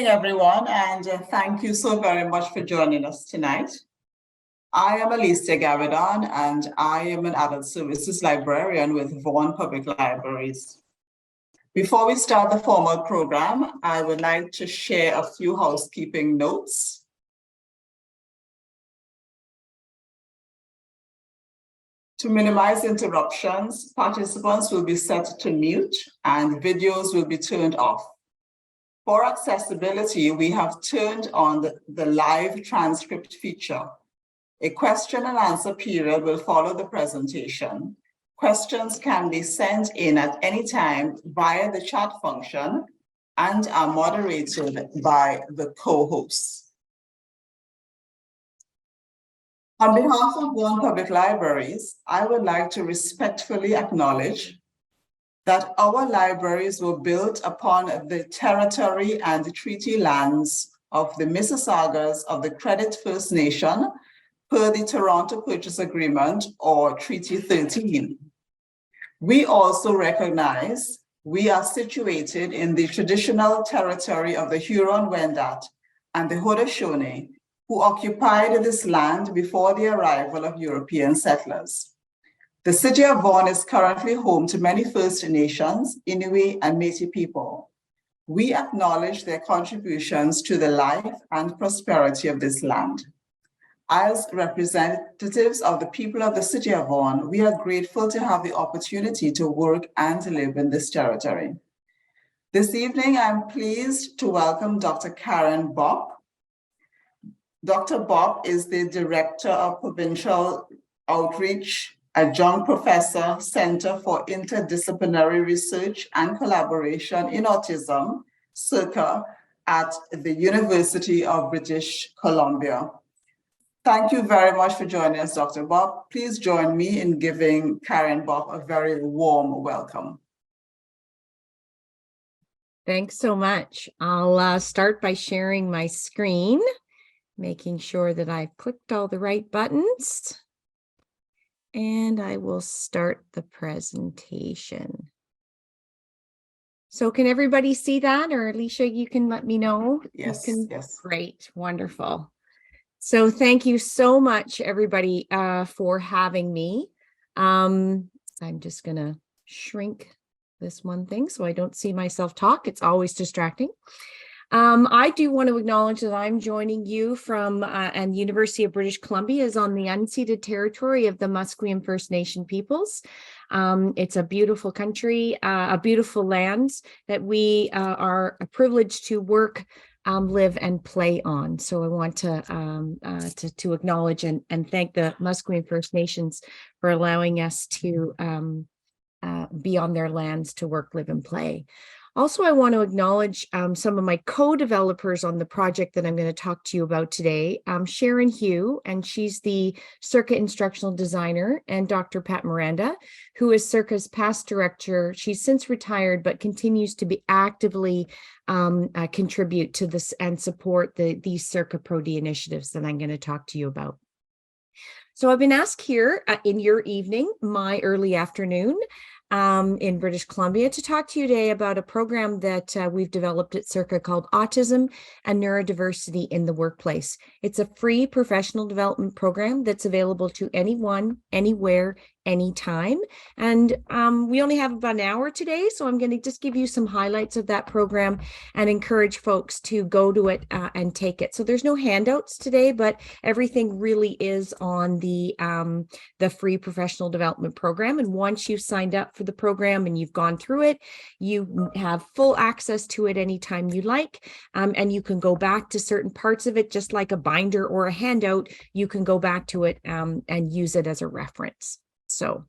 everyone, and thank you so very much for joining us tonight. I am Alicia Gavidon, and I am an adult services librarian with Vaughan Public Libraries. Before we start the formal program, I would like to share a few housekeeping notes. To minimize interruptions, participants will be set to mute and videos will be turned off. For accessibility, we have turned on the live transcript feature. A question and answer period will follow the presentation. Questions can be sent in at any time via the chat function and are moderated by the co-hosts. On behalf of Vaughan Public Libraries, I would like to respectfully acknowledge that our libraries were built upon the territory and treaty lands of the Mississaugas of the Credit First Nation per the Toronto Purchase Agreement or Treaty 13. We also recognize we are situated in the traditional territory of the Huron-Wendat and the Haudenosaunee, who occupied this land before the arrival of European settlers. The city of Vaughan is currently home to many First Nations, Inuit, and Métis people. We acknowledge their contributions to the life and prosperity of this land. As representatives of the people of the city of Vaughan, we are grateful to have the opportunity to work and live in this territory. This evening, I'm pleased to welcome Dr. Karen Bopp. Dr. Bopp is the Director of Provincial Outreach, Adjunct Professor, Center for Interdisciplinary Research and Collaboration in Autism, CIRCA, at the University of British Columbia. Thank you very much for joining us, Dr. Bopp. Please join me in giving Karen Bopp a very warm welcome. Thanks so much. I'll start by sharing my screen, making sure that I've clicked all the right buttons. And I will start the presentation. So can everybody see that? Or Alicia, you can let me know? Yes, yes. Great, wonderful. So thank you so much, everybody, for having me. I'm just gonna shrink this one thing so I don't see myself talk. It's always distracting. I do want to acknowledge that I'm joining you from and the University of British Columbia is on the unceded territory of the Musqueam First Nation peoples. It's a beautiful country, a beautiful land that we are privileged to work, live and play on. So I want to acknowledge and thank the Musqueam First Nations for allowing us to be on their lands to work, live and play. Also, I want to acknowledge some of my co-developers on the project that I'm going to talk to you about today. Sharon Hugh, and she's the CIRCA instructional designer, and Dr. Pat Miranda, who is CIRCA's past director. She's since retired, but continues to be actively contribute to this and support these CIRCA Pro-D initiatives that I'm going to talk to you about. So I've been asked here in your evening, my early afternoon, in British Columbia to talk to you today about a program that we've developed at CIRCA called Autism and Neurodiversity in the Workplace. It's a free professional development program that's available to anyone, anywhere, anytime. And we only have about an hour today, so I'm going to just give you some highlights of that program and encourage folks to go to it and take it. So there's no handouts today, but everything really is on the free professional development program. And once you've signed up for the program and you've gone through it, you have full access to it anytime you like. And you can go back to certain parts of it, just like a binder or a handout. You can go back to it and use it as a reference. So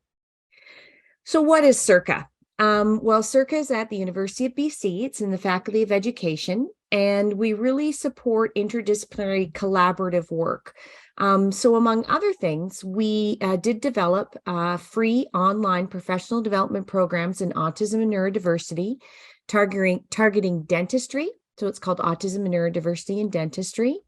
what is CIRCA? Well, CIRCA is at the University of BC. It's in the Faculty of Education, and we really support interdisciplinary collaborative work. So among other things, we did develop free online professional development programs in autism and neurodiversity, targeting dentistry. So it's called Autism and Neurodiversity in Dentistry,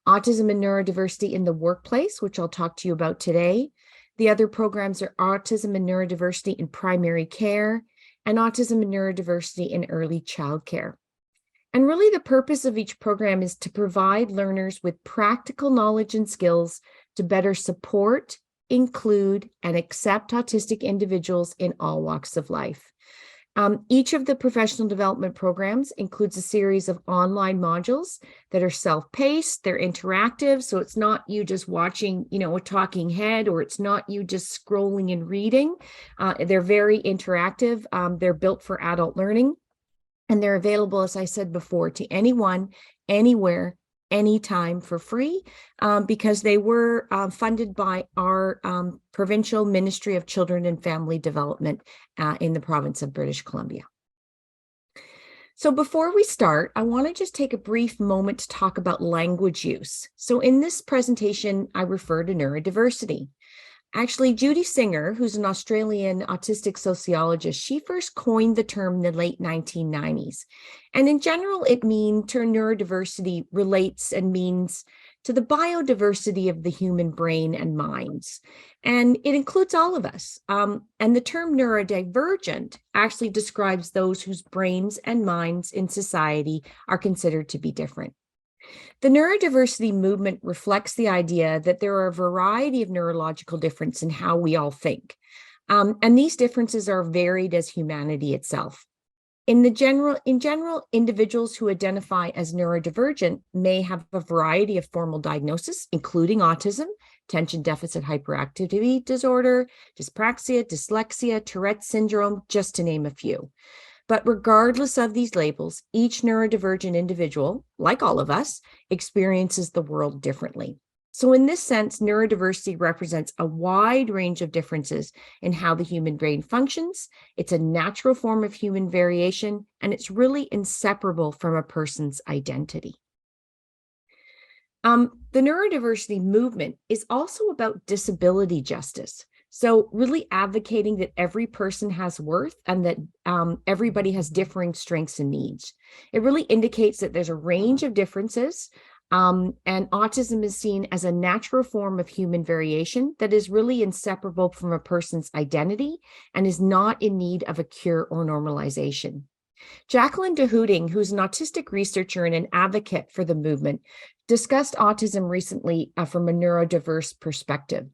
Autism and Neurodiversity in the Workplace, which I'll talk to you about today. The other programs are Autism and Neurodiversity in Primary Care and Autism and Neurodiversity in Early Childcare. And really the purpose of each program is to provide learners with practical knowledge and skills to better support, include, and accept autistic individuals in all walks of life. Each of the professional development programs includes a series of online modules that are self-paced, they're interactive, so it's not you just watching, a talking head, or it's not you just scrolling and reading. They're very interactive. They're built for adult learning, and they're available, as I said before, to anyone, anywhere, anytime for free, because they were funded by our Provincial Ministry of Children and Family Development in the province of British Columbia. So before we start, I want to just take a brief moment to talk about language use. So in this presentation, I refer to neurodiversity. Actually, Judy Singer, who's an Australian autistic sociologist, she first coined the term in the late 1990s. And in general, term neurodiversity relates and means to the biodiversity of the human brain and minds. And it includes all of us. And the term neurodivergent actually describes those whose brains and minds in society are considered to be different. The neurodiversity movement reflects the idea that there are a variety of neurological differences in how we all think. And these differences are varied as humanity itself. In general, individuals who identify as neurodivergent may have a variety of formal diagnoses, including autism, attention deficit hyperactivity disorder, dyspraxia, dyslexia, Tourette's syndrome, just to name a few. But regardless of these labels, each neurodivergent individual, like all of us, experiences the world differently. So in this sense, neurodiversity represents a wide range of differences in how the human brain functions. It's a natural form of human variation, and it's really inseparable from a person's identity. The neurodiversity movement is also about disability justice. So really advocating that every person has worth and that everybody has differing strengths and needs. It really indicates that there's a range of differences, and autism is seen as a natural form of human variation that is really inseparable from a person's identity and is not in need of a cure or normalization. Jacqueline DeHooting, who's an autistic researcher and an advocate for the movement, discussed autism recently from a neurodiverse perspective.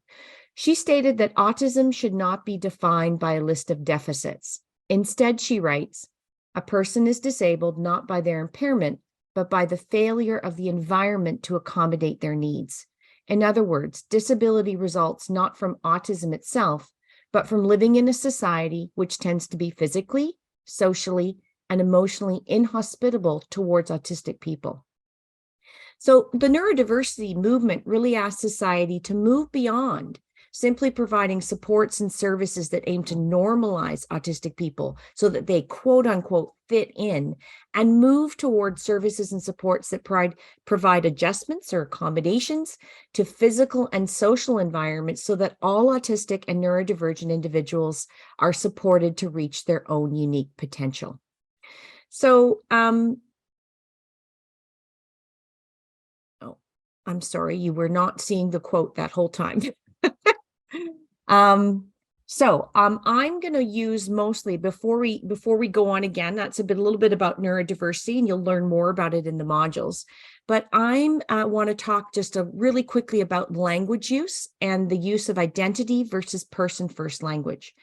She stated that autism should not be defined by a list of deficits. Instead, she writes, a person is disabled not by their impairment, but by the failure of the environment to accommodate their needs. In other words, disability results not from autism itself, but from living in a society which tends to be physically, socially, and emotionally inhospitable towards autistic people. So the neurodiversity movement really asks society to move beyond simply providing supports and services that aim to normalize autistic people so that they quote unquote fit in, and move toward services and supports that provide adjustments or accommodations to physical and social environments so that all autistic and neurodivergent individuals are supported to reach their own unique potential. So, oh, I'm sorry, you were not seeing the quote that whole time. I'm going to use mostly before we go on again, that's a little bit about neurodiversity, and you'll learn more about it in the modules. But I want to talk just really quickly about language use and the use of identity versus person first language.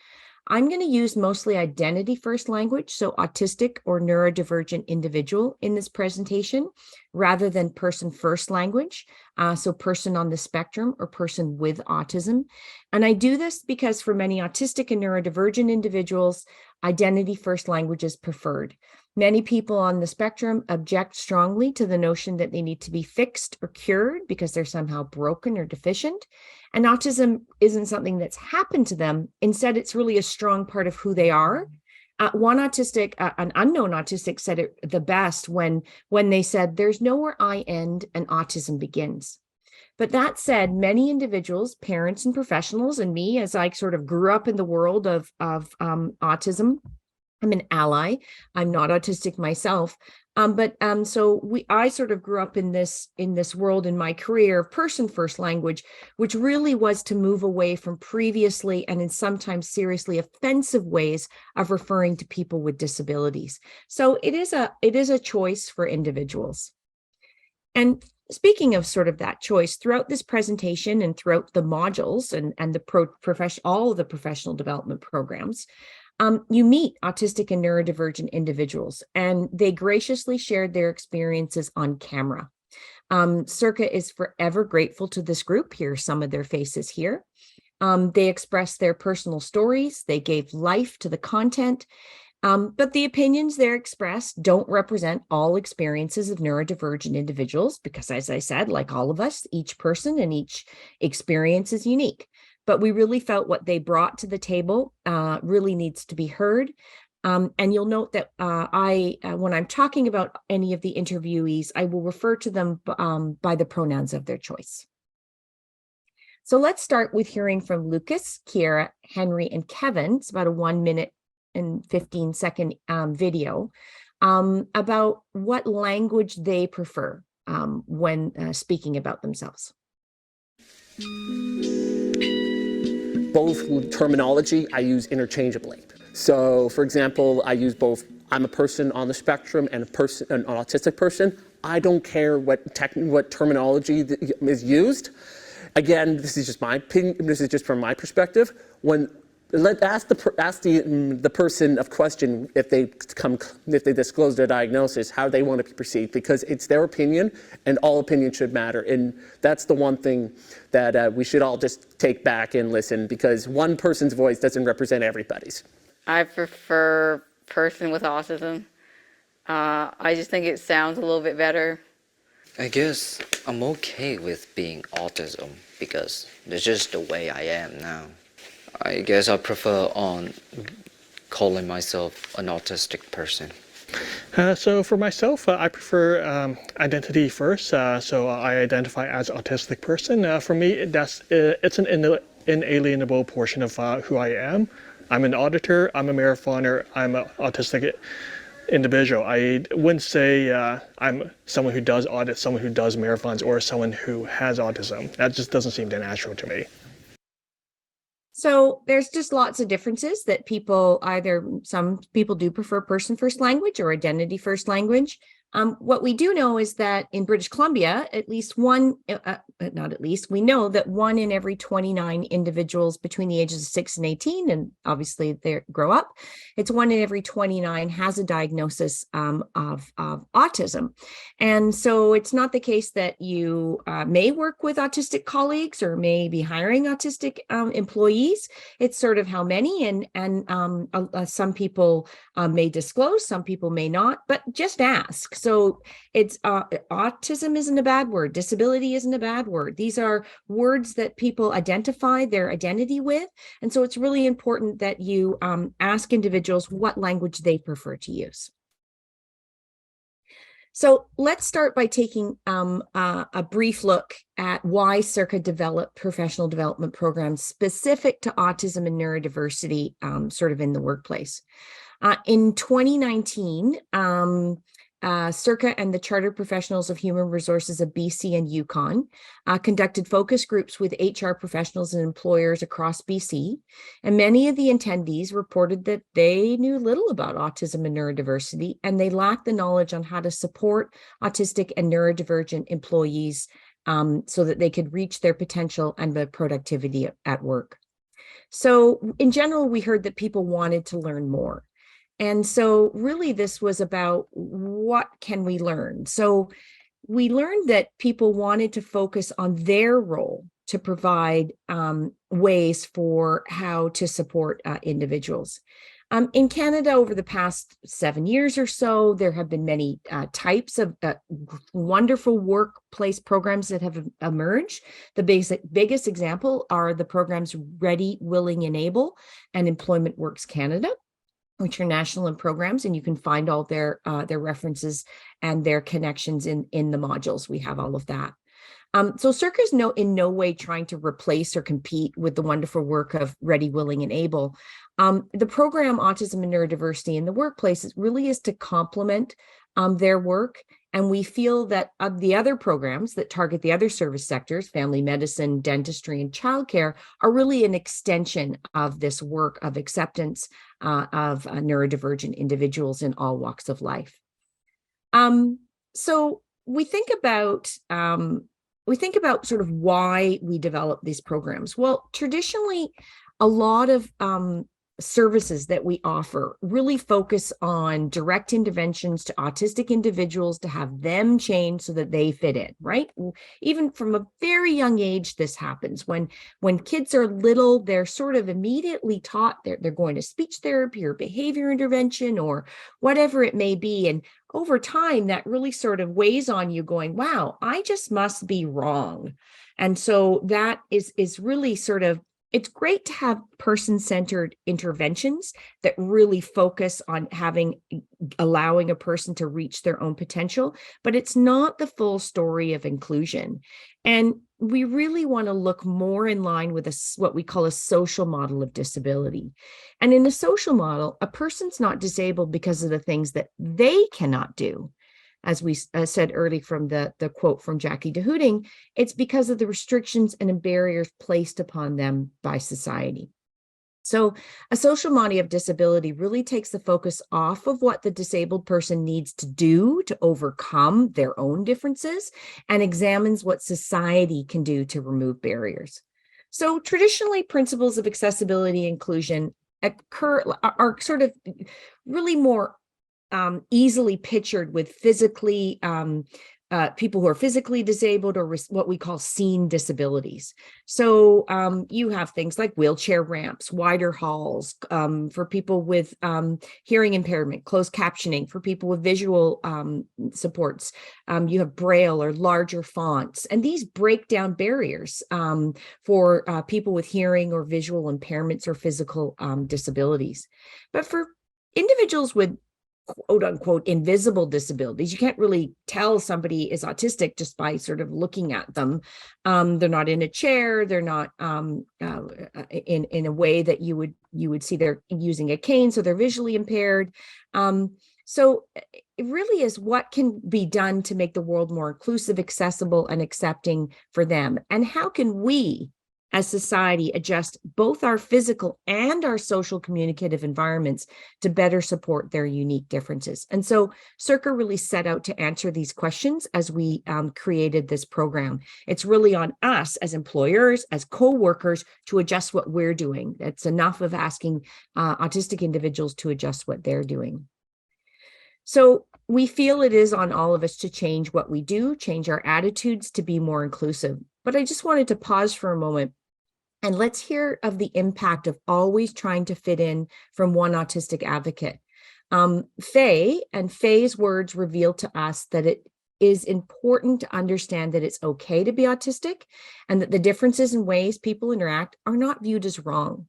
I'm going to use mostly identity first language, so autistic or neurodivergent individual in this presentation, rather than person first language, so person on the spectrum or person with autism. And I do this because for many autistic and neurodivergent individuals, identity first language is preferred. Many people on the spectrum object strongly to the notion that they need to be fixed or cured because they're somehow broken or deficient. And autism isn't something that's happened to them. Instead, it's really a strong part of who they are. One autistic, an unknown autistic, said it the best when they said, "There's nowhere I end and autism begins." But that said, many individuals, parents and professionals, and me, as I sort of grew up in the world of autism, I'm an ally. I'm not autistic myself. I sort of grew up in this world in my career of person first language, which really was to move away from previously and in sometimes seriously offensive ways of referring to people with disabilities. So it is a choice for individuals. And speaking of sort of that choice, throughout this presentation and throughout the modules and all of the professional development programs, you meet autistic and neurodivergent individuals, and they graciously shared their experiences on camera. CIRCA is forever grateful to this group. Here are some of their faces here. They expressed their personal stories. They gave life to the content. But the opinions they're expressed don't represent all experiences of neurodivergent individuals because, as I said, like all of us, each person and each experience is unique. But we really felt what they brought to the table really needs to be heard. And you'll note that when I'm talking about any of the interviewees, I will refer to them by the pronouns of their choice. So let's start with hearing from Lucas, Kiera, Henry, and Kevin. It's about a 1 minute and 15-second video about what language they prefer when speaking about themselves. Both terminology I use interchangeably. So, for example, I use both. I'm a person on the spectrum and an autistic person. I don't care what terminology is used. Again, this is just my opinion. This is just from my perspective. Ask the person of question if they disclose their diagnosis, how they want to be perceived, because it's their opinion and all opinions should matter. And that's the one thing that we should all just take back and listen, because one person's voice doesn't represent everybody's. I prefer person with autism. I just think it sounds a little bit better. I guess I'm okay with being autism because it's just the way I am now. I guess I prefer on calling myself an autistic person. So for myself, I prefer identity first. So I identify as autistic person. For me, it's an inalienable portion of who I am. I'm an auditor, I'm a marathoner, I'm an autistic individual. I wouldn't say I'm someone who does audits, someone who does marathons, or someone who has autism. That just doesn't seem that natural to me. So there's just lots of differences that some people do prefer person first language or identity first language. What we do know is that in British Columbia, we know that 1 in every 29 individuals between the ages of 6 and 18, and obviously they grow up, it's 1 in every 29 has a diagnosis of autism. And so it's not the case that you may work with autistic colleagues or may be hiring autistic employees. It's sort of how many, and some people may disclose, some people may not, but just ask. So it's autism isn't a bad word. Disability isn't a bad word. These are words that people identify their identity with. And so it's really important that you ask individuals what language they prefer to use. So let's start by taking a brief look at why CIRCA developed professional development programs specific to autism and neurodiversity sort of in the workplace. In 2019, CIRCA and the Chartered Professionals of Human Resources of BC and Yukon conducted focus groups with HR professionals and employers across BC. And many of the attendees reported that they knew little about autism and neurodiversity, and they lacked the knowledge on how to support autistic and neurodivergent employees so that they could reach their potential and the productivity at work. So in general, we heard that people wanted to learn more. And so really this was about what can we learn? So we learned that people wanted to focus on their role to provide ways for how to support individuals. In Canada, over the past 7 years or so, there have been many types of wonderful workplace programs that have emerged. The biggest example are the programs Ready, Willing, Enable and Employment Works Canada, which are national programs, and you can find all their references and their connections in the modules. We have all of that. So CIRCA is in no way trying to replace or compete with the wonderful work of Ready, Willing, and Able. The program Autism and Neurodiversity in the Workplace really is to complement their work. And we feel that the other programs that target the other service sectors, family medicine, dentistry, and childcare, are really an extension of this work of acceptance of neurodivergent individuals in all walks of life. So we think about sort of why we develop these programs. Well, traditionally, a lot of services that we offer really focus on direct interventions to autistic individuals to have them change so that they fit in, right? Even from a very young age, this happens. When kids are little, they're sort of immediately taught they're going to speech therapy or behavior intervention or whatever it may be. And over time, that really sort of weighs on you going, wow, I just must be wrong. And so that is really sort of, it's great to have person-centered interventions that really focus on allowing a person to reach their own potential, but it's not the full story of inclusion. And we really want to look more in line with what we call a social model of disability. And in a social model, a person's not disabled because of the things that they cannot do. As we said early from the quote from Jackie DeHooting, it's because of the restrictions and barriers placed upon them by society. So a social model of disability really takes the focus off of what the disabled person needs to do to overcome their own differences and examines what society can do to remove barriers. So traditionally, principles of accessibility and inclusion are sort of really more easily pictured with people who are physically disabled or what we call seen disabilities. So you have things like wheelchair ramps, wider halls for people with hearing impairment, closed captioning for people with visual supports. You have Braille or larger fonts, and these break down barriers for people with hearing or visual impairments or physical disabilities. But for individuals with quote unquote invisible disabilities, you can't really tell somebody is autistic just by sort of looking at them. They're not in a chair, they're not in a way that you would see they're using a cane, so they're visually impaired. So it really is what can be done to make the world more inclusive, accessible, and accepting for them. And how can we as society adjust both our physical and our social communicative environments to better support their unique differences? And so CIRCA really set out to answer these questions as we created this program. It's really on us as employers, as co-workers, to adjust what we're doing. It's enough of asking autistic individuals to adjust what they're doing. So we feel it is on all of us to change what we do, change our attitudes to be more inclusive. But I just wanted to pause for a moment and let's hear of the impact of always trying to fit in from one autistic advocate. Faye and Faye's words reveal to us that it is important to understand that it's okay to be autistic and that the differences in ways people interact are not viewed as wrong.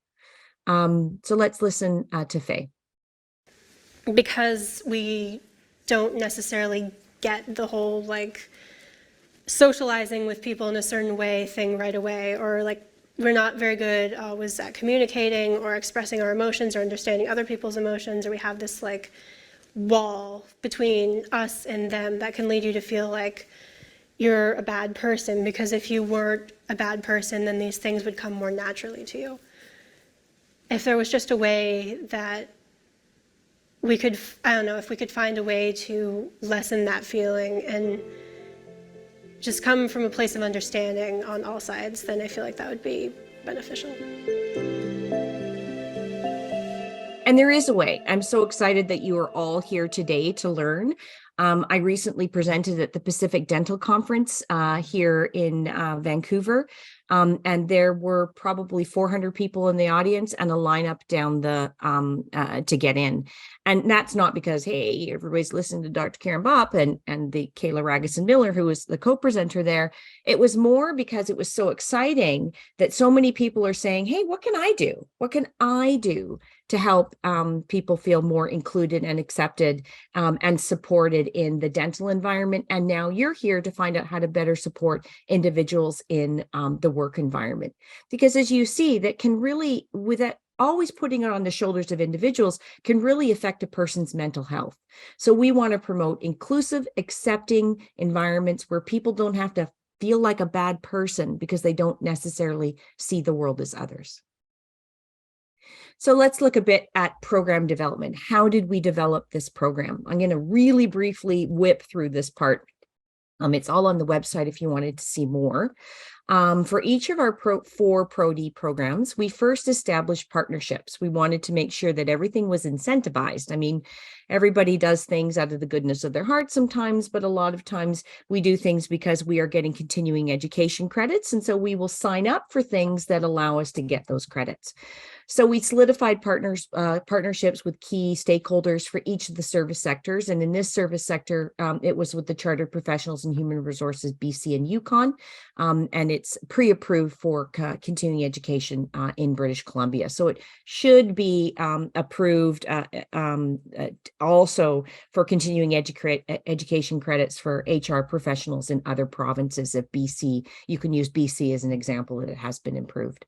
So let's listen to Faye. Because we don't necessarily get the whole like socializing with people in a certain way thing right away, or like we're not very good always at communicating or expressing our emotions or understanding other people's emotions, or we have this like wall between us and them that can lead you to feel like you're a bad person, because if you weren't a bad person, then these things would come more naturally to you. If there was just a way that we could, I don't know, if we could find a way to lessen that feeling and just come from a place of understanding on all sides, then I feel like that would be beneficial. And there is a way. I'm so excited that you are all here today to learn. I recently presented at the Pacific Dental Conference here in Vancouver, and there were probably 400 people in the audience and a lineup down to get in. And that's not because, hey, everybody's listening to Dr. Karen Bopp and the Kayla Ragusin-Miller, who was the co-presenter there. It was more because it was so exciting that so many people are saying, hey, what can I do? What can I do to help people feel more included and accepted and supported in the dental environment. And now you're here to find out how to better support individuals in the work environment. Because as you see, that can really, with that, always putting it on the shoulders of individuals can really affect a person's mental health. So we want to promote inclusive, accepting environments where people don't have to feel like a bad person because they don't necessarily see the world as others. So let's look a bit at program development. How did we develop this program? I'm going to really briefly whip through this part. It's all on the website if you wanted to see more. For each of our 4 Pro-D programs, we first established partnerships. We wanted to make sure that everything was incentivized. I mean, everybody does things out of the goodness of their heart sometimes, but a lot of times we do things because we are getting continuing education credits. And so we will sign up for things that allow us to get those credits. So we solidified partnerships with key stakeholders for each of the service sectors. And in this service sector, it was with the Chartered Professionals in Human Resources, BC and Yukon. And it's pre-approved for continuing education in British Columbia. So it should be approved also for continuing education credits for HR professionals in other provinces of BC. You can use BC as an example that it has been improved.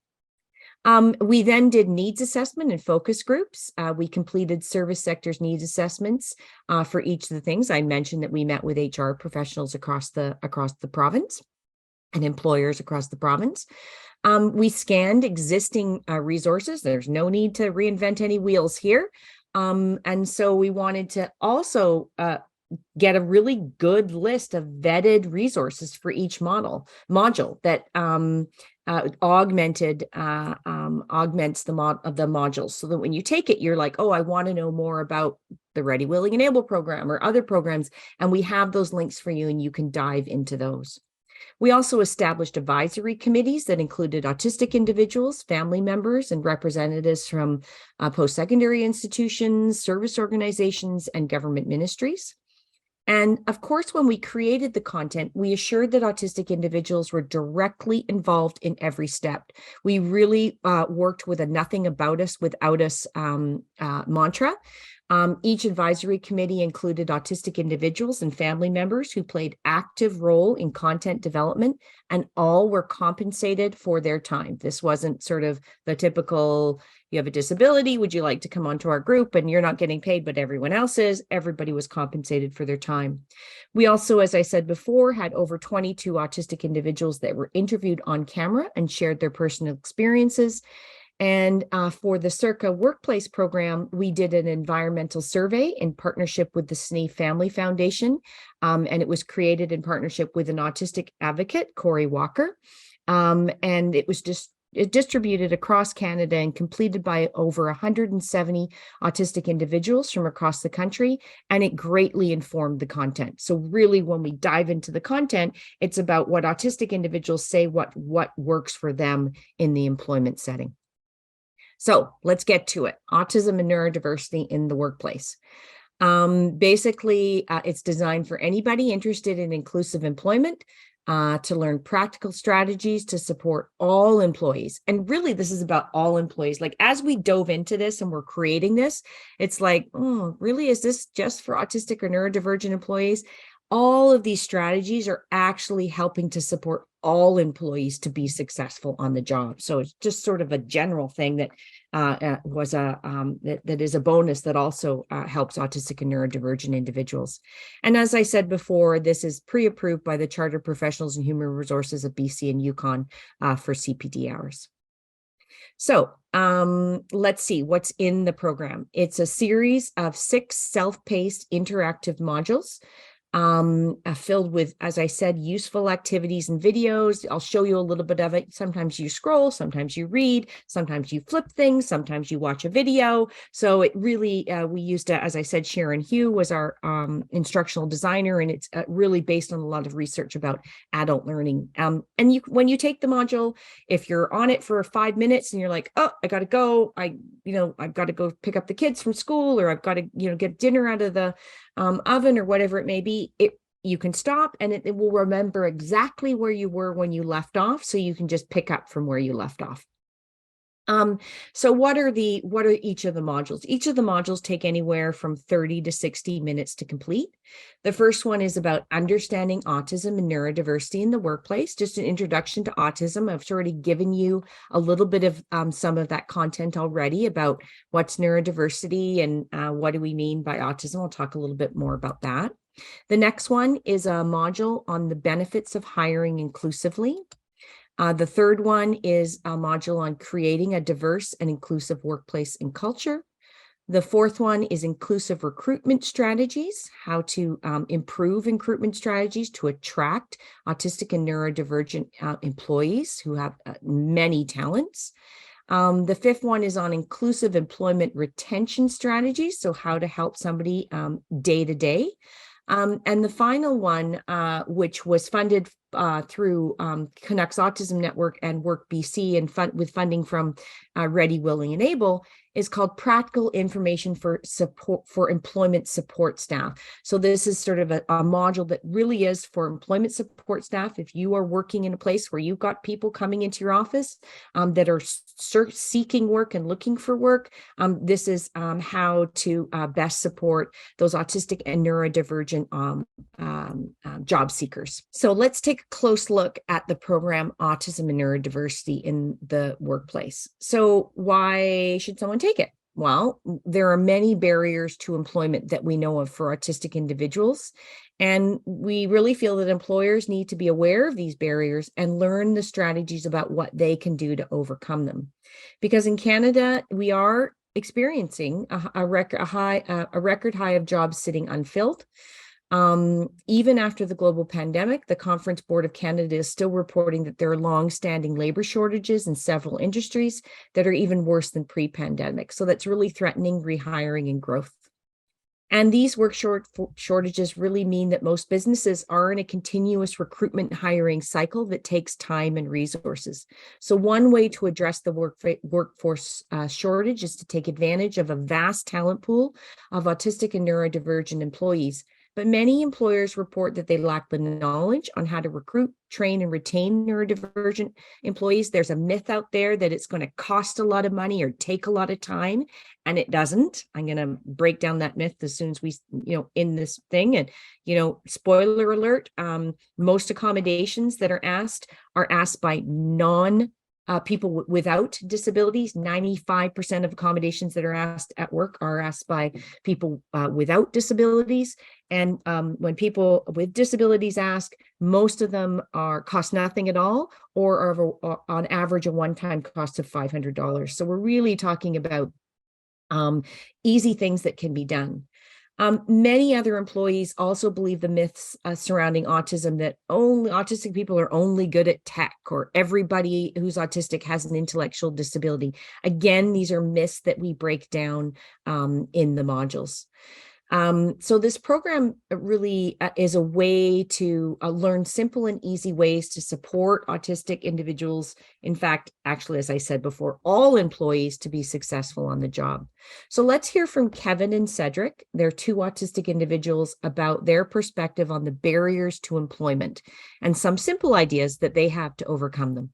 We then did needs assessment and focus groups. We completed service sectors needs assessments for each of the things. I mentioned that we met with HR professionals across the province and employers across the province. We scanned existing resources. There's no need to reinvent any wheels here. And so we wanted to also get a really good list of vetted resources for each module that augments the modules, so that when you take it, you're like, oh, I want to know more about the Ready, Willing, and Able program or other programs, and we have those links for you and you can dive into those. We also established advisory committees that included autistic individuals, family members, and representatives from post-secondary institutions, service organizations, and government ministries. And of course, when we created the content, we assured that autistic individuals were directly involved in every step. We really worked with a nothing about us without us mantra. Each advisory committee included autistic individuals and family members who played active role in content development, and all were compensated for their time. This wasn't sort of the typical, you have a disability, would you like to come onto our group, and you're not getting paid, but everyone else is. Everybody was compensated for their time. We also, as I said before, had over 22 autistic individuals that were interviewed on camera and shared their personal experiences. And for the CIRCA workplace program, we did an environmental survey in partnership with the SNE Family Foundation. And it was created in partnership with an autistic advocate, Corey Walker. And it was distributed across Canada and completed by over 170 autistic individuals from across the country. And it greatly informed the content. So really, when we dive into the content, it's about what autistic individuals say, what works for them in the employment setting. So let's get to it. Autism and neurodiversity in the workplace. Basically, it's designed for anybody interested in inclusive employment, to learn practical strategies to support all employees. And really, this is about all employees. Like, as we dove into this and we're creating this, it's like, oh, really, is this just for autistic or neurodivergent employees? All of these strategies are actually helping to support all employees to be successful on the job. So it's just sort of a general thing that that is a bonus that also helps autistic and neurodivergent individuals. And as I said before, this is pre-approved by the Chartered Professionals in Human Resources of BC and Yukon for CPD hours. So let's see what's in the program. It's a series of 6 self-paced interactive modules filled with, as I said, useful activities and videos. I'll show you a little bit of it. Sometimes you scroll, sometimes you read, sometimes you flip things, sometimes you watch a video. So it really, we used, as I said, Sharon Hugh was our instructional designer, and it's really based on a lot of research about adult learning. And when you take the module, if you're on it for 5 minutes and you're like, oh, I got to go, I've got to go pick up the kids from school, or I've got to, get dinner out of the oven or whatever it may be, you can stop and it will remember exactly where you were when you left off, so you can just pick up from where you left off. So what are each of the modules? Each of the modules take anywhere from 30 to 60 minutes to complete. The first one is about understanding autism and neurodiversity in the workplace, just an introduction to autism. I've already given you a little bit of some of that content already about what's neurodiversity and what do we mean by autism. I'll talk a little bit more about that. The next one is a module on the benefits of hiring inclusively. The third one is a module on creating a diverse and inclusive workplace and culture. The fourth one is inclusive recruitment strategies, how to improve recruitment strategies to attract autistic and neurodivergent employees who have many talents. The fifth one is on inclusive employment retention strategies, so how to help somebody day to day. And the final one, which was funded through Canucks Autism Network and Work BC and with funding from Ready, Willing, and Able, is called Practical Information for Support for Employment Support Staff. So this is sort of a module that really is for employment support staff. If you are working in a place where you've got people coming into your office that are seeking work and looking for work, this is how to best support those autistic and neurodivergent job seekers. So let's take a close look at the program Autism and Neurodiversity in the workplace. So why should someone take it? Well, there are many barriers to employment that we know of for autistic individuals, and we really feel that employers need to be aware of these barriers and learn the strategies about what they can do to overcome them. Because in Canada, we are experiencing a record high of jobs sitting unfilled. Even after the global pandemic, the Conference Board of Canada is still reporting that there are long-standing labor shortages in several industries that are even worse than pre-pandemic. So that's really threatening rehiring and growth. And these work shortages really mean that most businesses are in a continuous recruitment and hiring cycle that takes time and resources. So one way to address the workforce shortage is to take advantage of a vast talent pool of autistic and neurodivergent employees. But many employers report that they lack the knowledge on how to recruit, train, and retain neurodivergent employees. There's a myth out there that it's going to cost a lot of money or take a lot of time, and it doesn't. I'm going to break down that myth as soon as we, in this thing. And, spoiler alert, most accommodations that are asked by people without disabilities. 95% of accommodations that are asked at work are asked by people without disabilities. And when people with disabilities ask, most of them cost nothing at all, or are on average a one-time cost of $500. So we're really talking about easy things that can be done. Many other employees also believe the myths surrounding autism, that only autistic people are only good at tech, or everybody who's autistic has an intellectual disability. Again, these are myths that we break down in the modules. So this program really is a way to learn simple and easy ways to support autistic individuals. In fact, actually, as I said before, all employees to be successful on the job. So let's hear from Kevin and Cedric. They're two autistic individuals about their perspective on the barriers to employment and some simple ideas that they have to overcome them.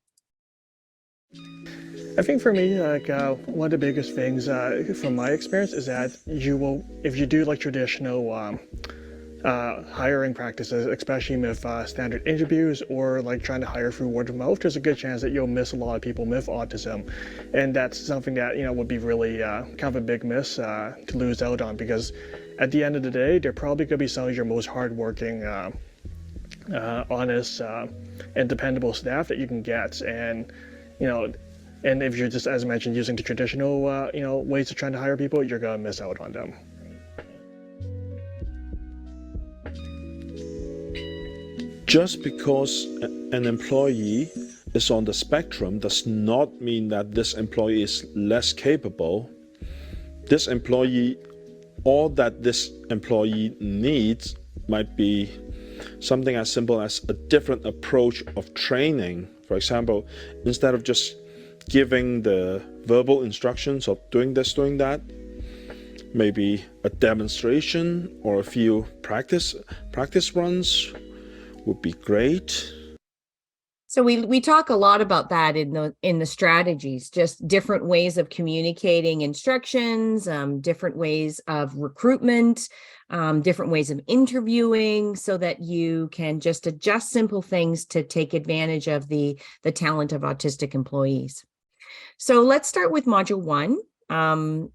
I think for me, one of the biggest things from my experience is that if you do traditional hiring practices, especially with standard interviews or trying to hire through word of mouth, there's a good chance that you'll miss a lot of people with autism. And that's something that, would be really kind of a big miss to lose out on, because at the end of the day, they're probably going to be some of your most hardworking, honest, and dependable staff that you can get. And, and if you're just, as I mentioned, using the traditional, ways of trying to hire people, you're going to miss out on them. Just because an employee is on the spectrum does not mean that this employee is less capable. This employee, all that this employee needs might be something as simple as a different approach of training. For example, instead of just giving the verbal instructions of doing this, doing that, maybe a demonstration or a few practice runs would be great. So we talk a lot about that in the strategies, just different ways of communicating instructions, different ways of recruitment, different ways of interviewing, so that you can just adjust simple things to take advantage of the talent of autistic employees. So let's start with module 1. And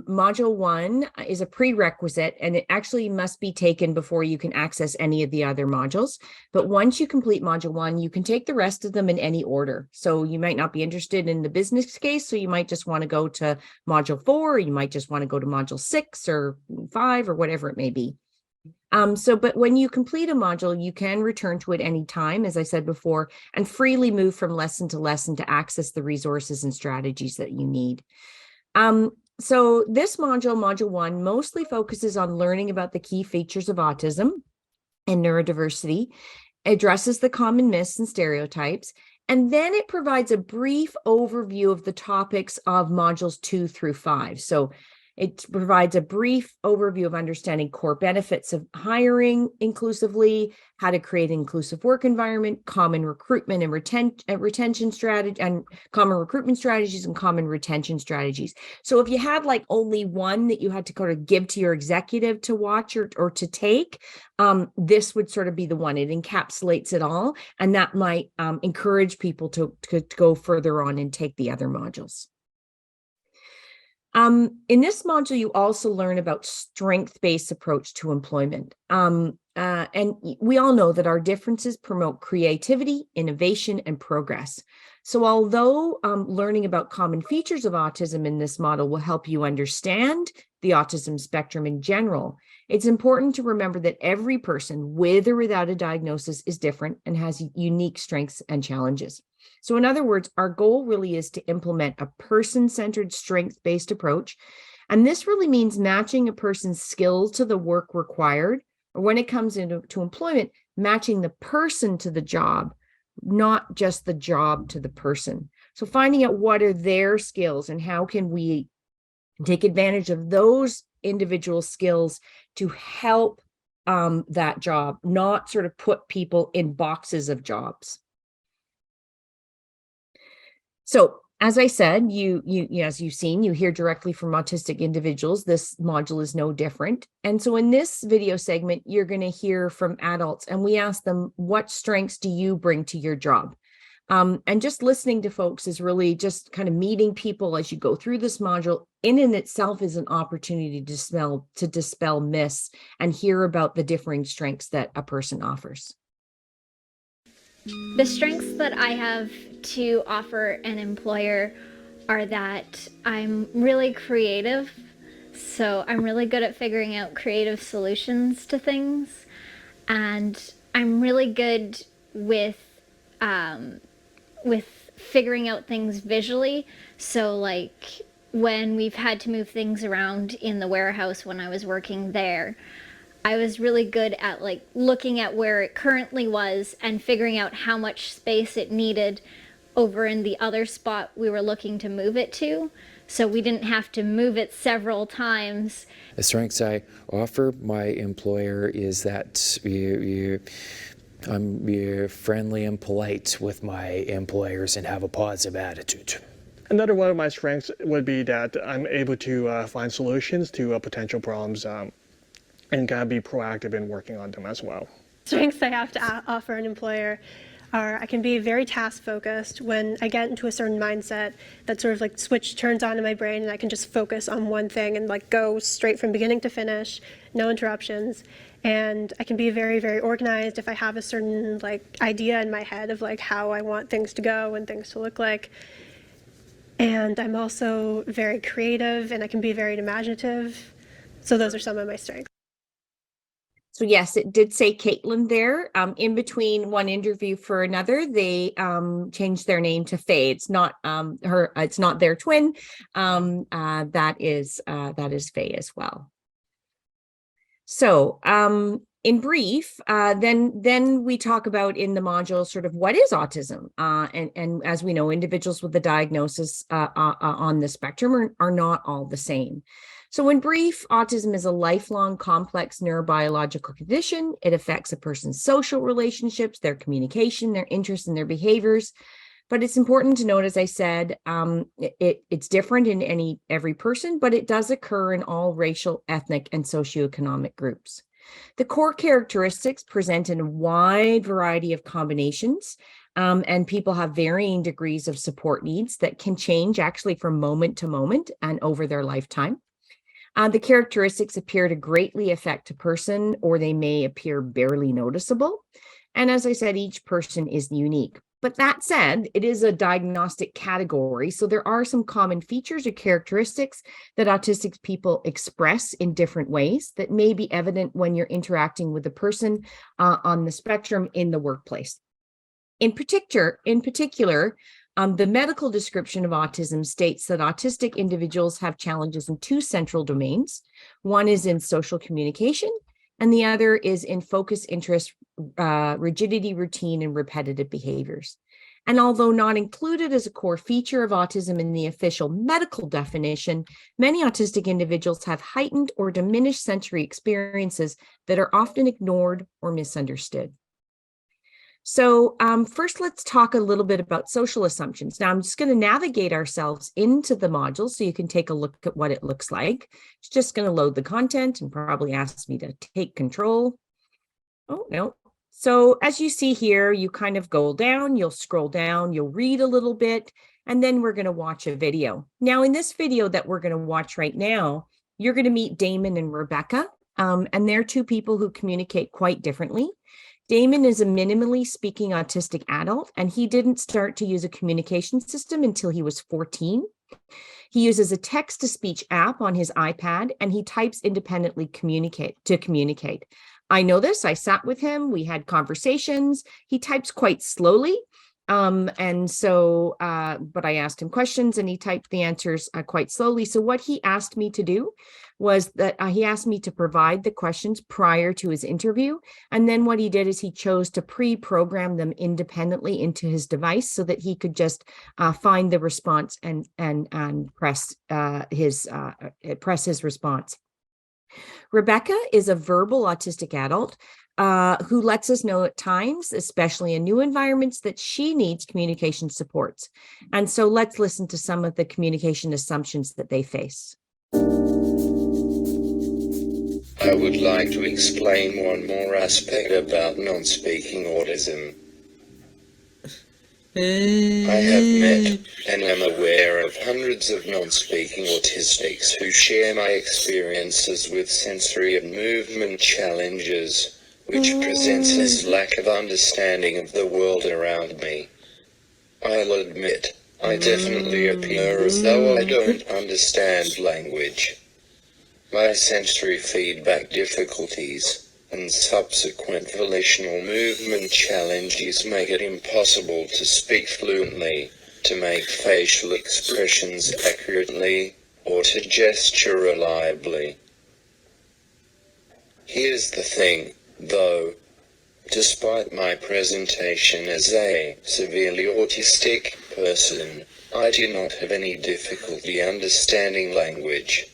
module 1 is a prerequisite, and it actually must be taken before you can access any of the other modules. But once you complete module 1, you can take the rest of them in any order. So you might not be interested in the business case, so you might just want to go to module 4, or you might just want to go to module 6 or 5 or whatever it may be. But when you complete a module, you can return to it any time, as I said before, and freely move from lesson to lesson to access the resources and strategies that you need. So this module, module 1, mostly focuses on learning about the key features of autism and neurodiversity, addresses the common myths and stereotypes, and then it provides a brief overview of the topics of modules 2 through 5. So it provides a brief overview of understanding core benefits of hiring inclusively, how to create an inclusive work environment, common recruitment and retention strategy, and common recruitment strategies and common retention strategies. So if you had like only one that you had to kind of give to your executive to watch or to take, this would sort of be the one. It encapsulates it all, and that might encourage people to go further on and take the other modules. In this module, you also learn about strength-based approach to employment. And we all know that our differences promote creativity, innovation, and progress. So although learning about common features of autism in this model will help you understand the autism spectrum in general, it's important to remember that every person, with or without a diagnosis, is different and has unique strengths and challenges. So in other words, our goal really is to implement a person-centered, strength-based approach. And this really means matching a person's skills to the work required, or when it comes into employment, matching the person to the job, not just the job to the person. So finding out what are their skills and how can we take advantage of those individual skills to help that job, not sort of put people in boxes of jobs. So as I said, as you've seen, you hear directly from autistic individuals. This module is no different. And so in this video segment, you're going to hear from adults, and we ask them, what strengths do you bring to your job? And just listening to folks is really just kind of meeting people as you go through this module in itself is an opportunity to dispel myths and hear about the differing strengths that a person offers. The strengths that I have to offer an employer are that I'm really creative. So I'm really good at figuring out creative solutions to things. And I'm really good with figuring out things visually. So like when we've had to move things around in the warehouse when I was working there, I was really good at like looking at where it currently was and figuring out how much space it needed over in the other spot we were looking to move it to. So we didn't have to move it several times. The strengths I offer my employer is that I'm friendly and polite with my employers and have a positive attitude. Another one of my strengths would be that I'm able to find solutions to potential problems and kind of be proactive in working on them as well. Strengths I have to offer an employer are I can be very task focused. When I get into a certain mindset, that sort of like switch turns on in my brain and I can just focus on one thing and like go straight from beginning to finish, no interruptions. And I can be very, very organized if I have a certain like idea in my head of like how I want things to go and things to look like. And I'm also very creative and I can be very imaginative. So those are some of my strengths. So yes, it did say Caitlin there. In between one interview for another, they changed their name to Faye. It's not it's not their twin. That is Faye as well. So in brief, then we talk about in the module sort of what is autism, and as we know, individuals with the diagnosis on the spectrum are not all the same. So in brief, autism is a lifelong complex neurobiological condition. It affects a person's social relationships, their communication, their interests, and their behaviors. But it's important to note, as I said, it's different in every person, but it does occur in all racial, ethnic, and socioeconomic groups. The core characteristics present in a wide variety of combinations, and people have varying degrees of support needs that can change actually from moment to moment and over their lifetime. The characteristics appear to greatly affect a person, or they may appear barely noticeable. And as I said, each person is unique. But that said, it is a diagnostic category, so there are some common features or characteristics that autistic people express in different ways that may be evident when you're interacting with a person on the spectrum in the workplace. In particular, the medical description of autism states that autistic individuals have challenges in two central domains. One is in social communication, and the other is in focus, interest, rigidity, routine, and repetitive behaviors. And although not included as a core feature of autism in the official medical definition, many autistic individuals have heightened or diminished sensory experiences that are often ignored or misunderstood. So first, let's talk a little bit about social assumptions. Now, I'm just going to navigate ourselves into the module so you can take a look at what it looks like. It's just going to load the content and probably ask me to take control. Oh, no. So as you see here, you kind of go down, you'll scroll down, you'll read a little bit, and then we're going to watch a video. Now, in this video that we're going to watch right now, you're going to meet Damon and Rebecca, and they're two people who communicate quite differently. Damon is a minimally speaking autistic adult, and he didn't start to use a communication system until he was 14. He uses a text-to-speech app on his iPad, and he types independently to communicate. I know this. I sat with him. We had conversations. He types quite slowly. But I asked him questions and he typed the answers quite slowly. So what he asked me to do was that he asked me to provide the questions prior to his interview. And then what he did is he chose to pre-program them independently into his device so that he could just find the response and press his response. Rebecca is a verbal autistic adult who lets us know at times, especially in new environments, that she needs communication supports. And so let's listen to some of the communication assumptions that they face. I would like to explain one more aspect about non-speaking autism. I have met and am aware of hundreds of non-speaking autistics who share my experiences with sensory and movement challenges, which presents as lack of understanding of the world around me. I'll admit, I definitely appear as though I don't understand language. My sensory feedback difficulties and subsequent volitional movement challenges make it impossible to speak fluently, to make facial expressions accurately, or to gesture reliably. Here's the thing, though. Despite my presentation as a severely autistic person, I do not have any difficulty understanding language.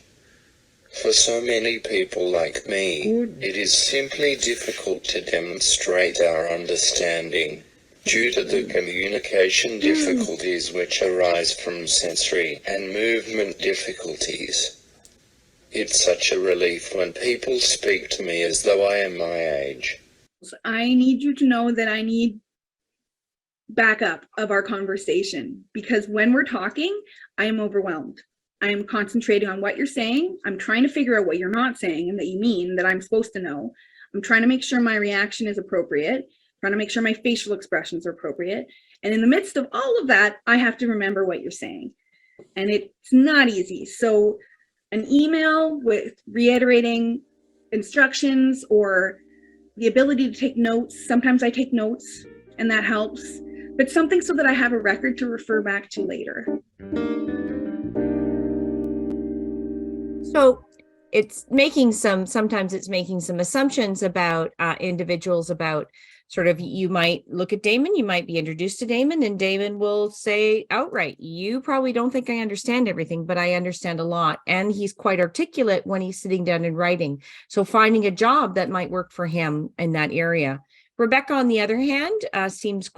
For so many people like me, it is simply difficult to demonstrate our understanding, due to the communication difficulties which arise from sensory and movement difficulties. It's such a relief when people speak to me as though I am my age. I need you to know that I need backup of our conversation, because when we're talking, I am overwhelmed. I am concentrating on what you're saying. I'm trying to figure out what you're not saying and that you mean that I'm supposed to know. I'm trying to make sure my reaction is appropriate, trying to make sure my facial expressions are appropriate. And in the midst of all of that, I have to remember what you're saying. And it's not easy. So an email with reiterating instructions or the ability to take notes. Sometimes I take notes and that helps, but something so that I have a record to refer back to later. So sometimes it's making some assumptions about individuals about sort of, you might look at Damon, you might be introduced to Damon, and Damon will say outright, you probably don't think I understand everything, but I understand a lot. And he's quite articulate when he's sitting down and writing. So finding a job that might work for him in that area. Rebecca, on the other hand, seems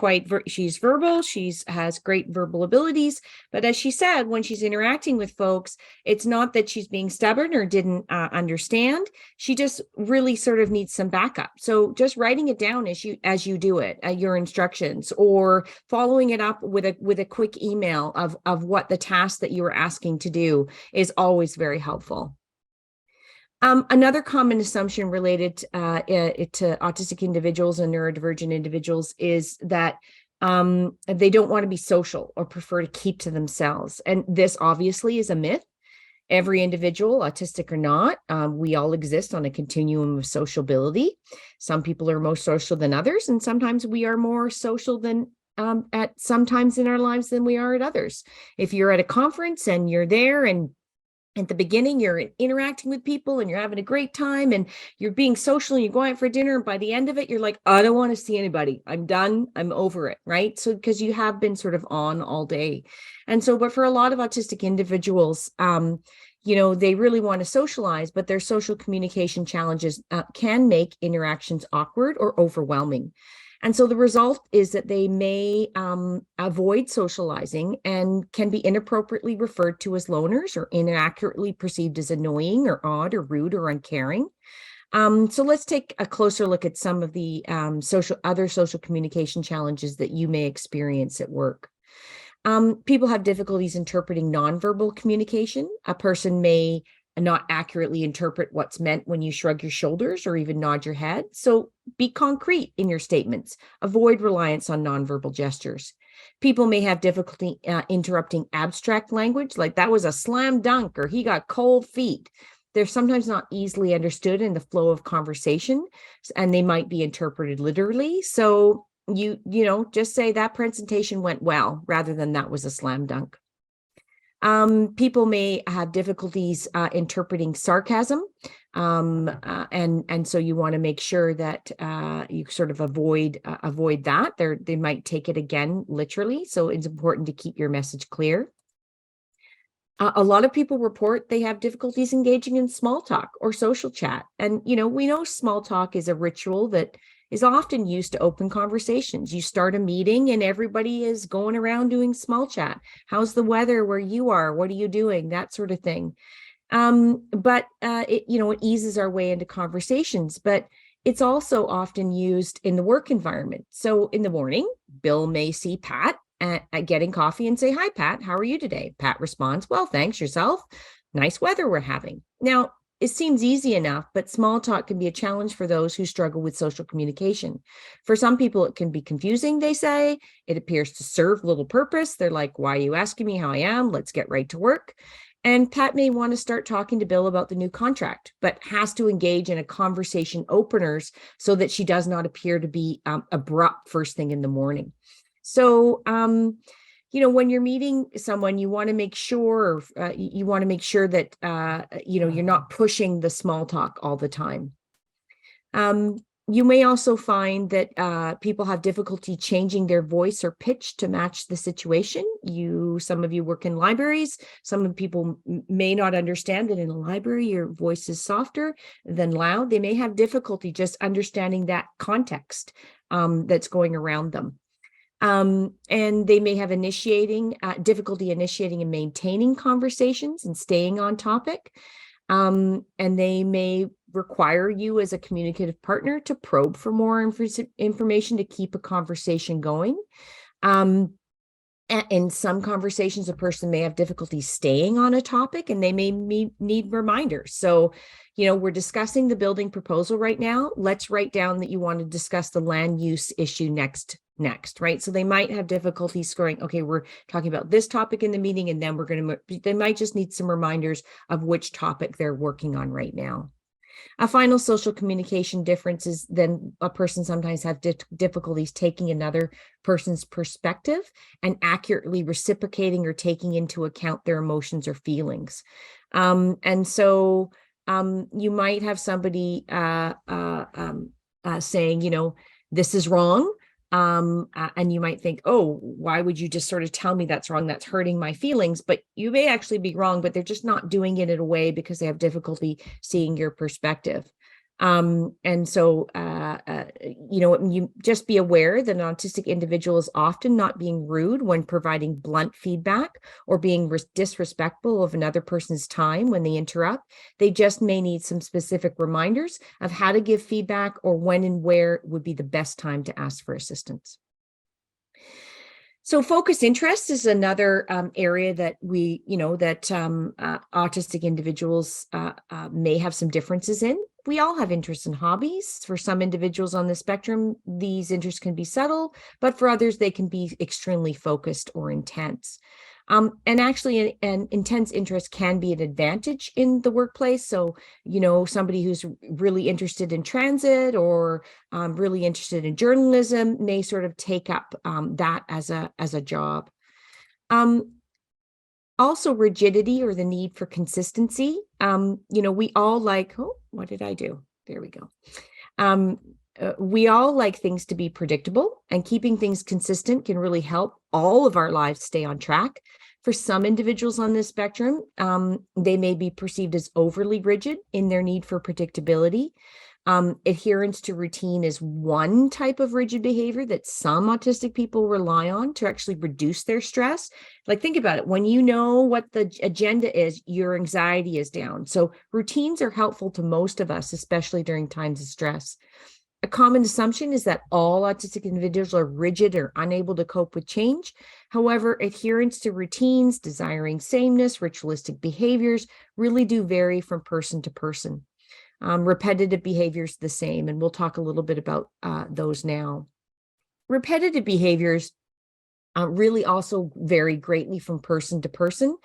she's verbal, has great verbal abilities, but as she said, when she's interacting with folks, it's not that she's being stubborn or didn't understand. She just really sort of needs some backup. So just writing it down as you do it, your instructions, or following it up with a quick email of what the task that you were asking to do is always very helpful. Another common assumption related to autistic individuals and neurodivergent individuals is that they don't want to be social or prefer to keep to themselves. And this obviously is a myth. Every individual, autistic or not, we all exist on a continuum of sociability. Some people are more social than others, and sometimes we are more social than at some times in our lives than we are at others. If you're at a conference and you're there, and at the beginning, you're interacting with people and you're having a great time and you're being social and you're going out for dinner. And by the end of it, you're like, I don't want to see anybody. I'm done. I'm over it. Right. So because you have been sort of on all day. And so, but for a lot of autistic individuals, they really want to socialize, but their social communication challenges can make interactions awkward or overwhelming. And so the result is that they may avoid socializing and can be inappropriately referred to as loners or inaccurately perceived as annoying or odd or rude or uncaring. So let's take a closer look at some of the other social communication challenges that you may experience at work. People have difficulties interpreting nonverbal communication. A person may not accurately interpret what's meant when you shrug your shoulders or even nod your head. So be concrete in your statements. Avoid reliance on nonverbal gestures. People may have difficulty interrupting abstract language, like that was a slam dunk or he got cold feet. They're sometimes not easily understood in the flow of conversation, and they might be interpreted literally. So you just say that presentation went well rather than that was a slam dunk. People may have difficulties interpreting sarcasm, and so you want to make sure that you sort of avoid that. They might take it again literally, so it's important to keep your message clear. A lot of people report they have difficulties engaging in small talk or social chat, and we know small talk is a ritual that is often used to open conversations. You start a meeting and everybody is going around doing small chat. How's the weather where you are? What are you doing? That sort of thing. But it eases our way into conversations, but it's also often used in the work environment. So in the morning, Bill may see Pat at getting coffee and say, "Hi, Pat, how are you today?" Pat responds, "Well, thanks, yourself. Nice weather we're having." Now, it seems easy enough, but small talk can be a challenge for those who struggle with social communication. For some people, it can be confusing, they say. It appears to serve little purpose. They're like, "Why are you asking me how I am? Let's get right to work." And Pat may want to start talking to Bill about the new contract, but has to engage in a conversation openers so that she does not appear to be abrupt first thing in the morning. So, when you're meeting someone, you want to make sure that you're not pushing the small talk all the time. You may also find that people have difficulty changing their voice or pitch to match the situation. Some of you work in libraries. Some people may not understand that in a library, your voice is softer than loud. They may have difficulty just understanding that context that's going around them. And they may have difficulty initiating and maintaining conversations and staying on topic. And they may require you as a communicative partner to probe for more information to keep a conversation going. In some conversations, a person may have difficulty staying on a topic and they may need reminders. So, we're discussing the building proposal right now. Let's write down that you want to discuss the land use issue next, right? So they might have difficulty scoring, okay, we're talking about this topic in the meeting, and then they might just need some reminders of which topic they're working on right now. A final social communication difference is then a person sometimes have difficulties taking another person's perspective and accurately reciprocating or taking into account their emotions or feelings. And so you might have somebody saying, this is wrong. And you might think, oh, why would you just sort of tell me that's wrong? That's hurting my feelings. But you may actually be wrong, but they're just not doing it in a way because they have difficulty seeing your perspective. And so, you just be aware that an autistic individual is often not being rude when providing blunt feedback or being disrespectful of another person's time when they interrupt. They just may need some specific reminders of how to give feedback or when and where would be the best time to ask for assistance. So focused interest is another area that autistic individuals may have some differences in. We all have interests and hobbies. For some individuals on the spectrum, these interests can be subtle, but for others, they can be extremely focused or intense. And actually, an intense interest can be an advantage in the workplace. So, somebody who's really interested in transit or really interested in journalism may sort of take up that as a job. Also, rigidity or the need for consistency. We all like, oh, what did I do? There we go. We all like things to be predictable, and keeping things consistent can really help all of our lives stay on track. For some individuals on this spectrum, they may be perceived as overly rigid in their need for predictability. Adherence to routine is one type of rigid behavior that some autistic people rely on to actually reduce their stress. Like, think about it. When you know what the agenda is, your anxiety is down. So routines are helpful to most of us, especially during times of stress. A common assumption is that all autistic individuals are rigid or unable to cope with change. However, adherence to routines, desiring sameness, ritualistic behaviors really do vary from person to person. Repetitive behaviors the same, and we'll talk a little bit about those now. Repetitive behaviors really also vary greatly from person to person,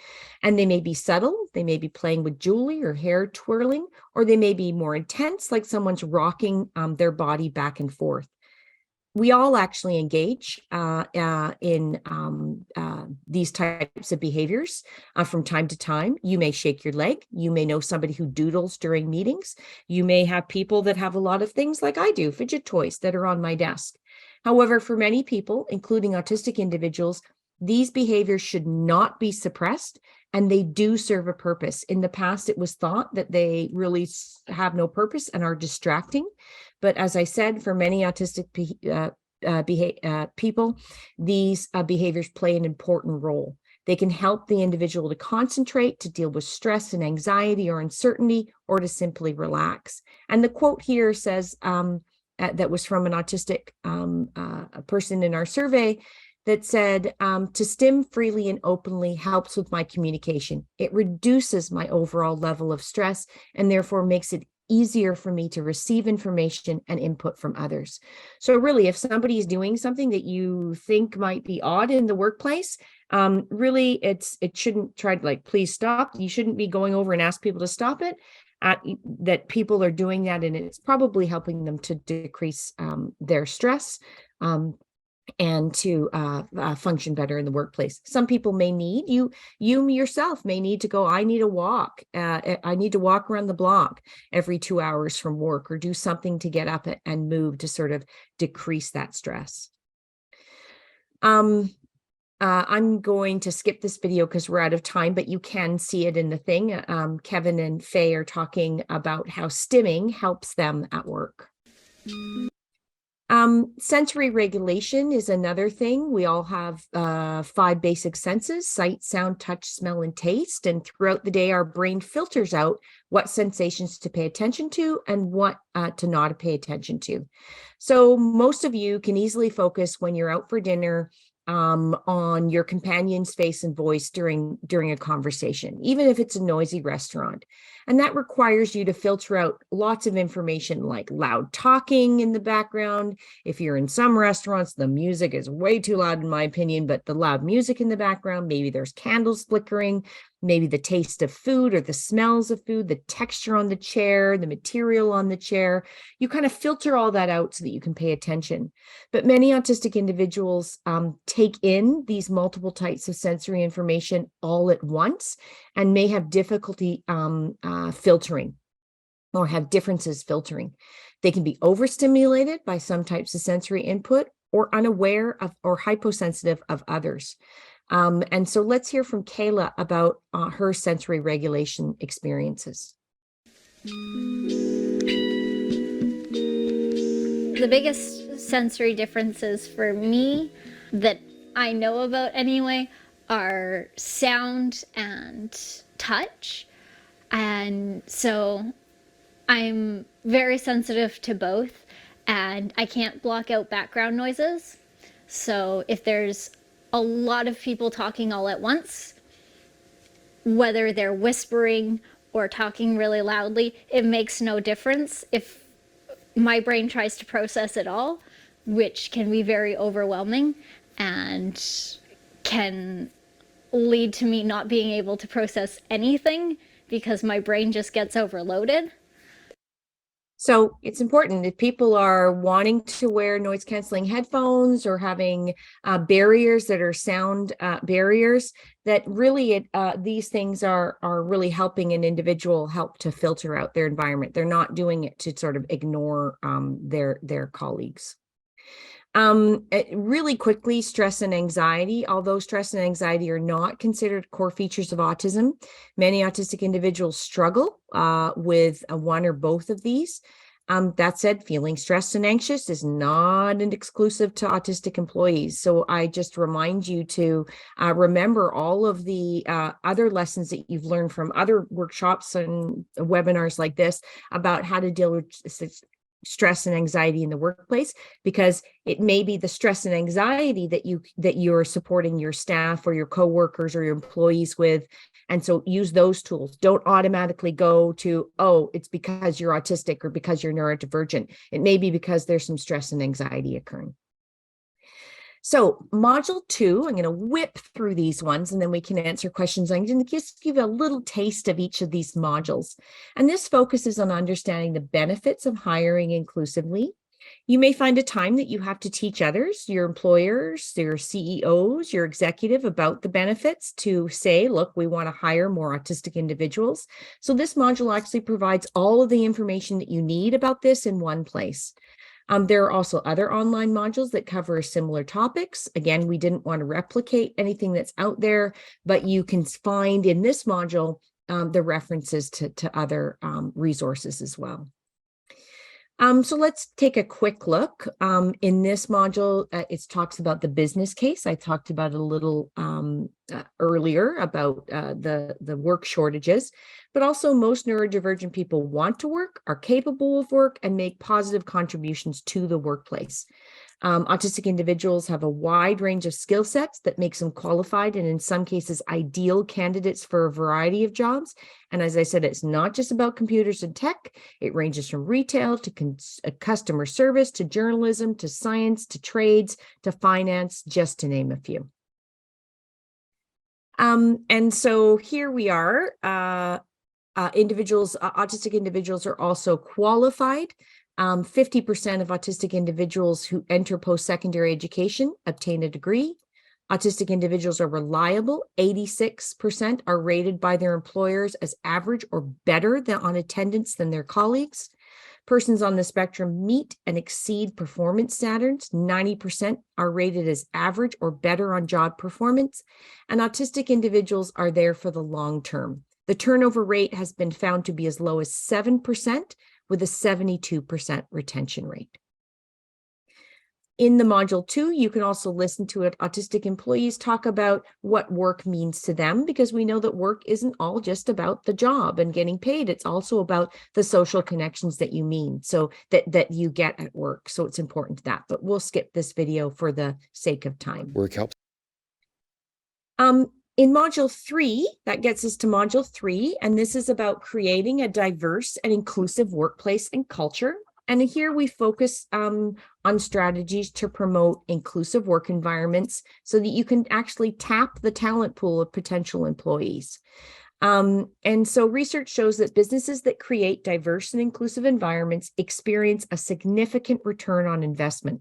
and they may be subtle. They may be playing with jewelry or hair twirling, or they may be more intense, like someone's rocking their body back and forth. We all actually engage in these types of behaviors from time to time. You may shake your leg. You may know somebody who doodles during meetings. You may have people that have a lot of things like I do, fidget toys that are on my desk. However, for many people, including autistic individuals, these behaviors should not be suppressed, and they do serve a purpose. In the past, it was thought that they really have no purpose and are distracting. But as I said, for many autistic people, these behaviors play an important role. They can help the individual to concentrate, to deal with stress and anxiety or uncertainty, or to simply relax. And the quote here says, that was from an autistic person in our survey, that said, to stim freely and openly helps with my communication. It reduces my overall level of stress and therefore makes it easier for me to receive information and input from others. So really, if somebody is doing something that you think might be odd in the workplace, really it shouldn't try to please stop. You shouldn't be going over and ask people to stop it. That people are doing that, and it's probably helping them to decrease their stress and to function better in the workplace. Some people may need, you yourself may need to go, I need a walk. I need to walk around the block every 2 hours from work, or do something to get up and move to sort of decrease that stress. I'm going to skip this video because we're out of time, but you can see it in the thing. Kevin and Faye are talking about how stimming helps them at work. Sensory regulation is another thing. We all have 5 basic senses: sight, sound, touch, smell, and taste. And throughout the day, our brain filters out what sensations to pay attention to and what to not pay attention to. So most of you can easily focus when you're out for dinner on your companion's face and voice during a conversation, even if it's a noisy restaurant. And that requires you to filter out lots of information like loud talking in the background. If you're in some restaurants, the music is way too loud, in my opinion, but the loud music in the background, maybe there's candles flickering, maybe the taste of food or the smells of food, the texture on the chair, the material on the chair. You kind of filter all that out so that you can pay attention. But many autistic individuals take in these multiple types of sensory information all at once and may have difficulty filtering or have differences filtering. They can be overstimulated by some types of sensory input or unaware of or hyposensitive of others. And so let's hear from Kayla about her sensory regulation experiences. The biggest sensory differences for me that I know about anyway are sound and touch. And so I'm very sensitive to both, and I can't block out background noises. So if there's a lot of people talking all at once, whether they're whispering or talking really loudly, it makes no difference if my brain tries to process it all, which can be very overwhelming and can lead to me not being able to process anything because my brain just gets overloaded. So it's important if people are wanting to wear noise canceling headphones or having barriers that are sound barriers, that really these things are really helping an individual help to filter out their environment. They're not doing it to sort of ignore their colleagues. Really quickly, stress and anxiety. Although stress and anxiety are not considered core features of autism, many autistic individuals struggle with one or both of these. That said, feeling stressed and anxious is not an exclusive to autistic employees. So I just remind you to remember all of the other lessons that you've learned from other workshops and webinars like this about how to deal with stress and anxiety in the workplace, because it may be the stress and anxiety that you're supporting your staff or your coworkers or your employees with. And so use those tools. Don't automatically go to, oh, it's because you're autistic or because you're neurodivergent. It may be because there's some stress and anxiety occurring. So module 2, I'm going to whip through these ones and then we can answer questions. I'm going to just give you a little taste of each of these modules. And this focuses on understanding the benefits of hiring inclusively. You may find a time that you have to teach others, your employers, your CEOs, your executive about the benefits to say, look, we want to hire more autistic individuals. So this module actually provides all of the information that you need about this in one place. There are also other online modules that cover similar topics. Again, we didn't want to replicate anything that's out there, but you can find in this module the references to other resources as well. So let's take a quick look. In this module, it talks about the business case. I talked about it a little earlier about the work shortages, but also most neurodivergent people want to work, are capable of work, and make positive contributions to the workplace. Autistic individuals have a wide range of skill sets that makes them qualified and in some cases ideal candidates for a variety of jobs. And as I said, it's not just about computers and tech. It ranges from retail to customer service, to journalism, to science, to trades, to finance, just to name a few. And so here we are. Autistic individuals are also qualified. 50% of autistic individuals who enter post-secondary education obtain a degree. Autistic individuals are reliable. 86% are rated by their employers as average or better on attendance than their colleagues. Persons on the spectrum meet and exceed performance standards. 90% are rated as average or better on job performance. And autistic individuals are there for the long term. The turnover rate has been found to be as low as 7%, with a 72% retention rate. In the module 2, you can also listen to it. Autistic employees talk about what work means to them, because we know that work isn't all just about the job and getting paid. It's also about the social connections that you mean, so that you get at work. So it's important to that, but we'll skip this video for the sake of time. Work helps. In module 3, that gets us to module 3, and this is about creating a diverse and inclusive workplace and culture. And here we focus on strategies to promote inclusive work environments so that you can actually tap the talent pool of potential employees. And so research shows that businesses that create diverse and inclusive environments experience a significant return on investment.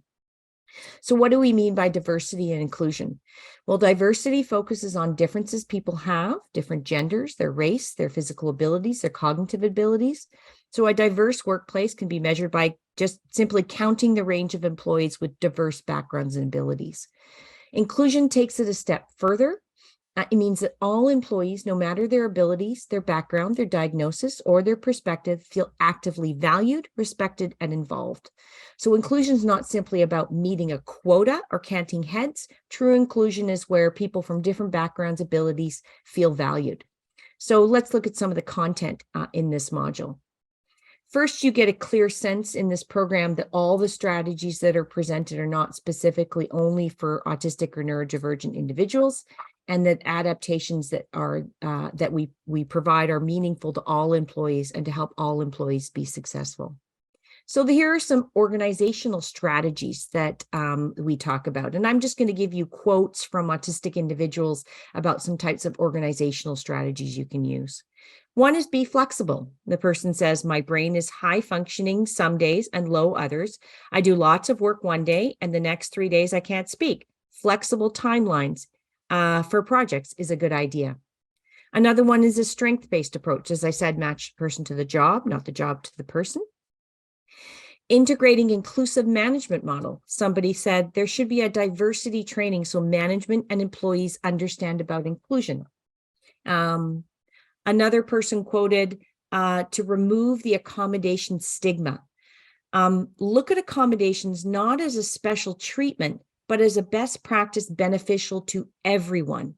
So what do we mean by diversity and inclusion? Well, diversity focuses on differences people have, different genders, their race, their physical abilities, their cognitive abilities. So a diverse workplace can be measured by just simply counting the range of employees with diverse backgrounds and abilities. Inclusion takes it a step further. It means that all employees, no matter their abilities, their background, their diagnosis, or their perspective, feel actively valued, respected, and involved. So inclusion is not simply about meeting a quota or counting heads. True inclusion is where people from different backgrounds, abilities feel valued. So let's look at some of the content in this module. First, you get a clear sense in this program that all the strategies that are presented are not specifically only for autistic or neurodivergent individuals, and that adaptations that are that we provide are meaningful to all employees and to help all employees be successful. So here are some organizational strategies that we talk about. And I'm just going to give you quotes from autistic individuals about some types of organizational strategies you can use. One is be flexible. The person says, my brain is high functioning some days and low others. I do lots of work one day and the next 3 days I can't speak. Flexible timelines for projects is a good idea. Another one is a strength-based approach. As I said, match the person to the job, not the job to the person. Integrating inclusive management model. Somebody said there should be a diversity training so management and employees understand about inclusion. Another person quoted to remove the accommodation stigma. Look at accommodations not as a special treatment, but as a best practice beneficial to everyone.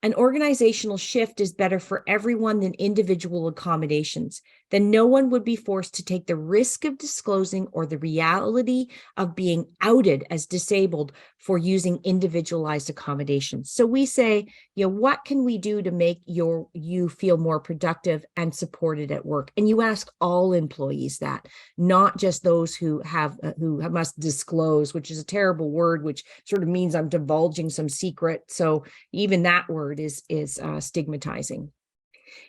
An organizational shift is better for everyone than individual accommodations. Then no one would be forced to take the risk of disclosing or the reality of being outed as disabled for using individualized accommodations. So we say, you know, what can we do to make you feel more productive and supported at work? And you ask all employees that, not just those who must disclose, which is a terrible word, which sort of means I'm divulging some secret. So even that word is stigmatizing.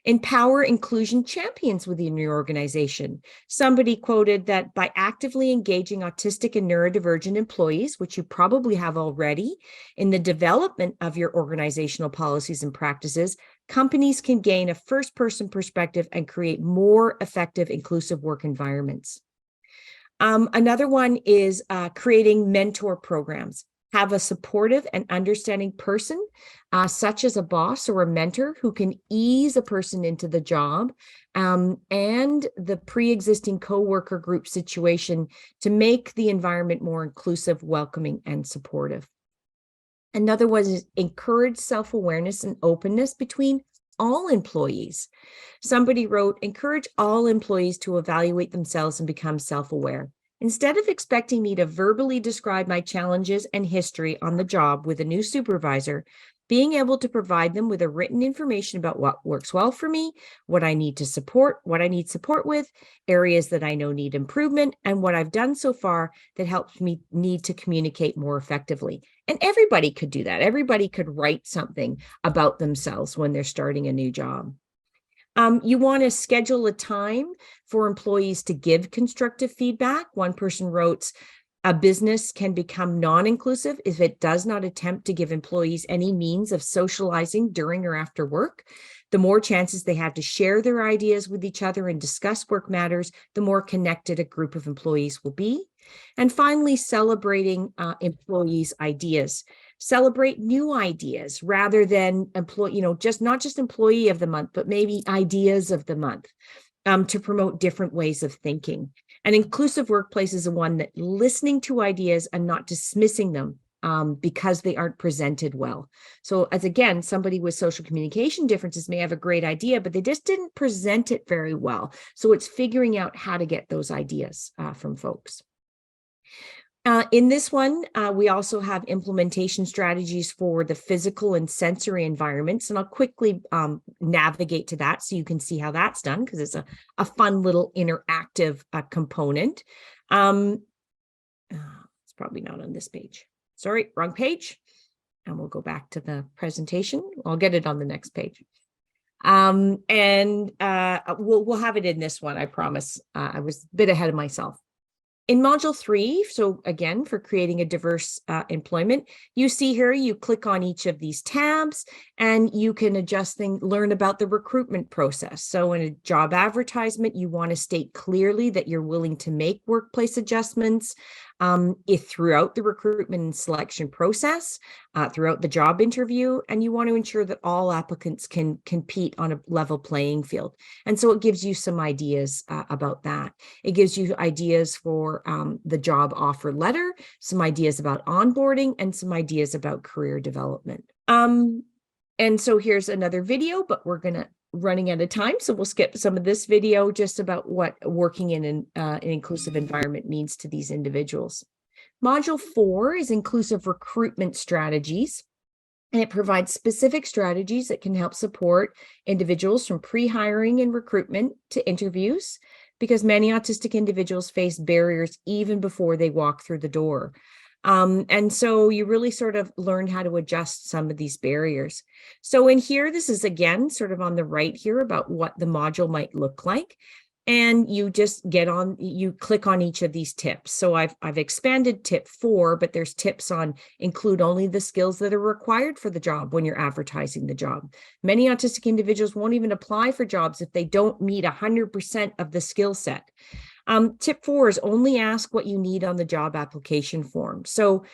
Empower inclusion champions within your organization. Somebody quoted that by actively engaging autistic and neurodivergent employees, which you probably have already, in the development of your organizational policies and practices, companies can gain a first-person perspective and create more effective, inclusive work environments. Another one is creating mentor programs. Have a supportive and understanding person, such as a boss or a mentor, who can ease a person into the job and the pre-existing co-worker group situation to make the environment more inclusive, welcoming, and supportive. Another one is encourage self-awareness and openness between all employees. Somebody wrote, encourage all employees to evaluate themselves and become self-aware. Instead of expecting me to verbally describe my challenges and history on the job with a new supervisor, being able to provide them with a written information about what works well for me, what I need support with, areas that I know need improvement, and what I've done so far that helps me need to communicate more effectively. And everybody could do that. Everybody could write something about themselves when they're starting a new job. You want to schedule a time for employees to give constructive feedback. One person wrote, a business can become non-inclusive if it does not attempt to give employees any means of socializing during or after work. The more chances they have to share their ideas with each other and discuss work matters, the more connected a group of employees will be. And finally, celebrating employees' ideas. Celebrate new ideas rather than not just employee of the month, but maybe ideas of the month to promote different ways of thinking. An inclusive workplace is one that listening to ideas and not dismissing them because they aren't presented well. So as again, somebody with social communication differences may have a great idea, but they just didn't present it very well. So it's figuring out how to get those ideas from folks. In this one, we also have implementation strategies for the physical and sensory environments, and I'll quickly navigate to that so you can see how that's done, because it's a fun little interactive component. It's probably not on this page. Sorry, wrong page. And we'll go back to the presentation. I'll get it on the next page. We'll have it in this one, I promise. I was a bit ahead of myself. In module 3, so again, for creating a diverse employment, you see here, you click on each of these tabs and you can adjust things, learn about the recruitment process. So in a job advertisement, you want to state clearly that you're willing to make workplace adjustments throughout the recruitment and selection process, throughout the job interview, and you want to ensure that all applicants can compete on a level playing field. And so it gives you some ideas about that. It gives you ideas for the job offer letter, some ideas about onboarding, and some ideas about career development. And so here's another video, but we're running out of time, so we'll skip some of this video just about what working in an inclusive environment means to these individuals. Module 4 is inclusive recruitment strategies, and it provides specific strategies that can help support individuals from pre-hiring and recruitment to interviews, because many autistic individuals face barriers even before they walk through the door. And so you really sort of learn how to adjust some of these barriers. So in here, this is again, sort of on the right here about what the module might look like. And you just you click on each of these tips. So I've expanded tip 4, but there's tips on include only the skills that are required for the job when you're advertising the job. Many autistic individuals won't even apply for jobs if they don't meet 100% of the skill set. Tip 4 is only ask what you need on the job application form. So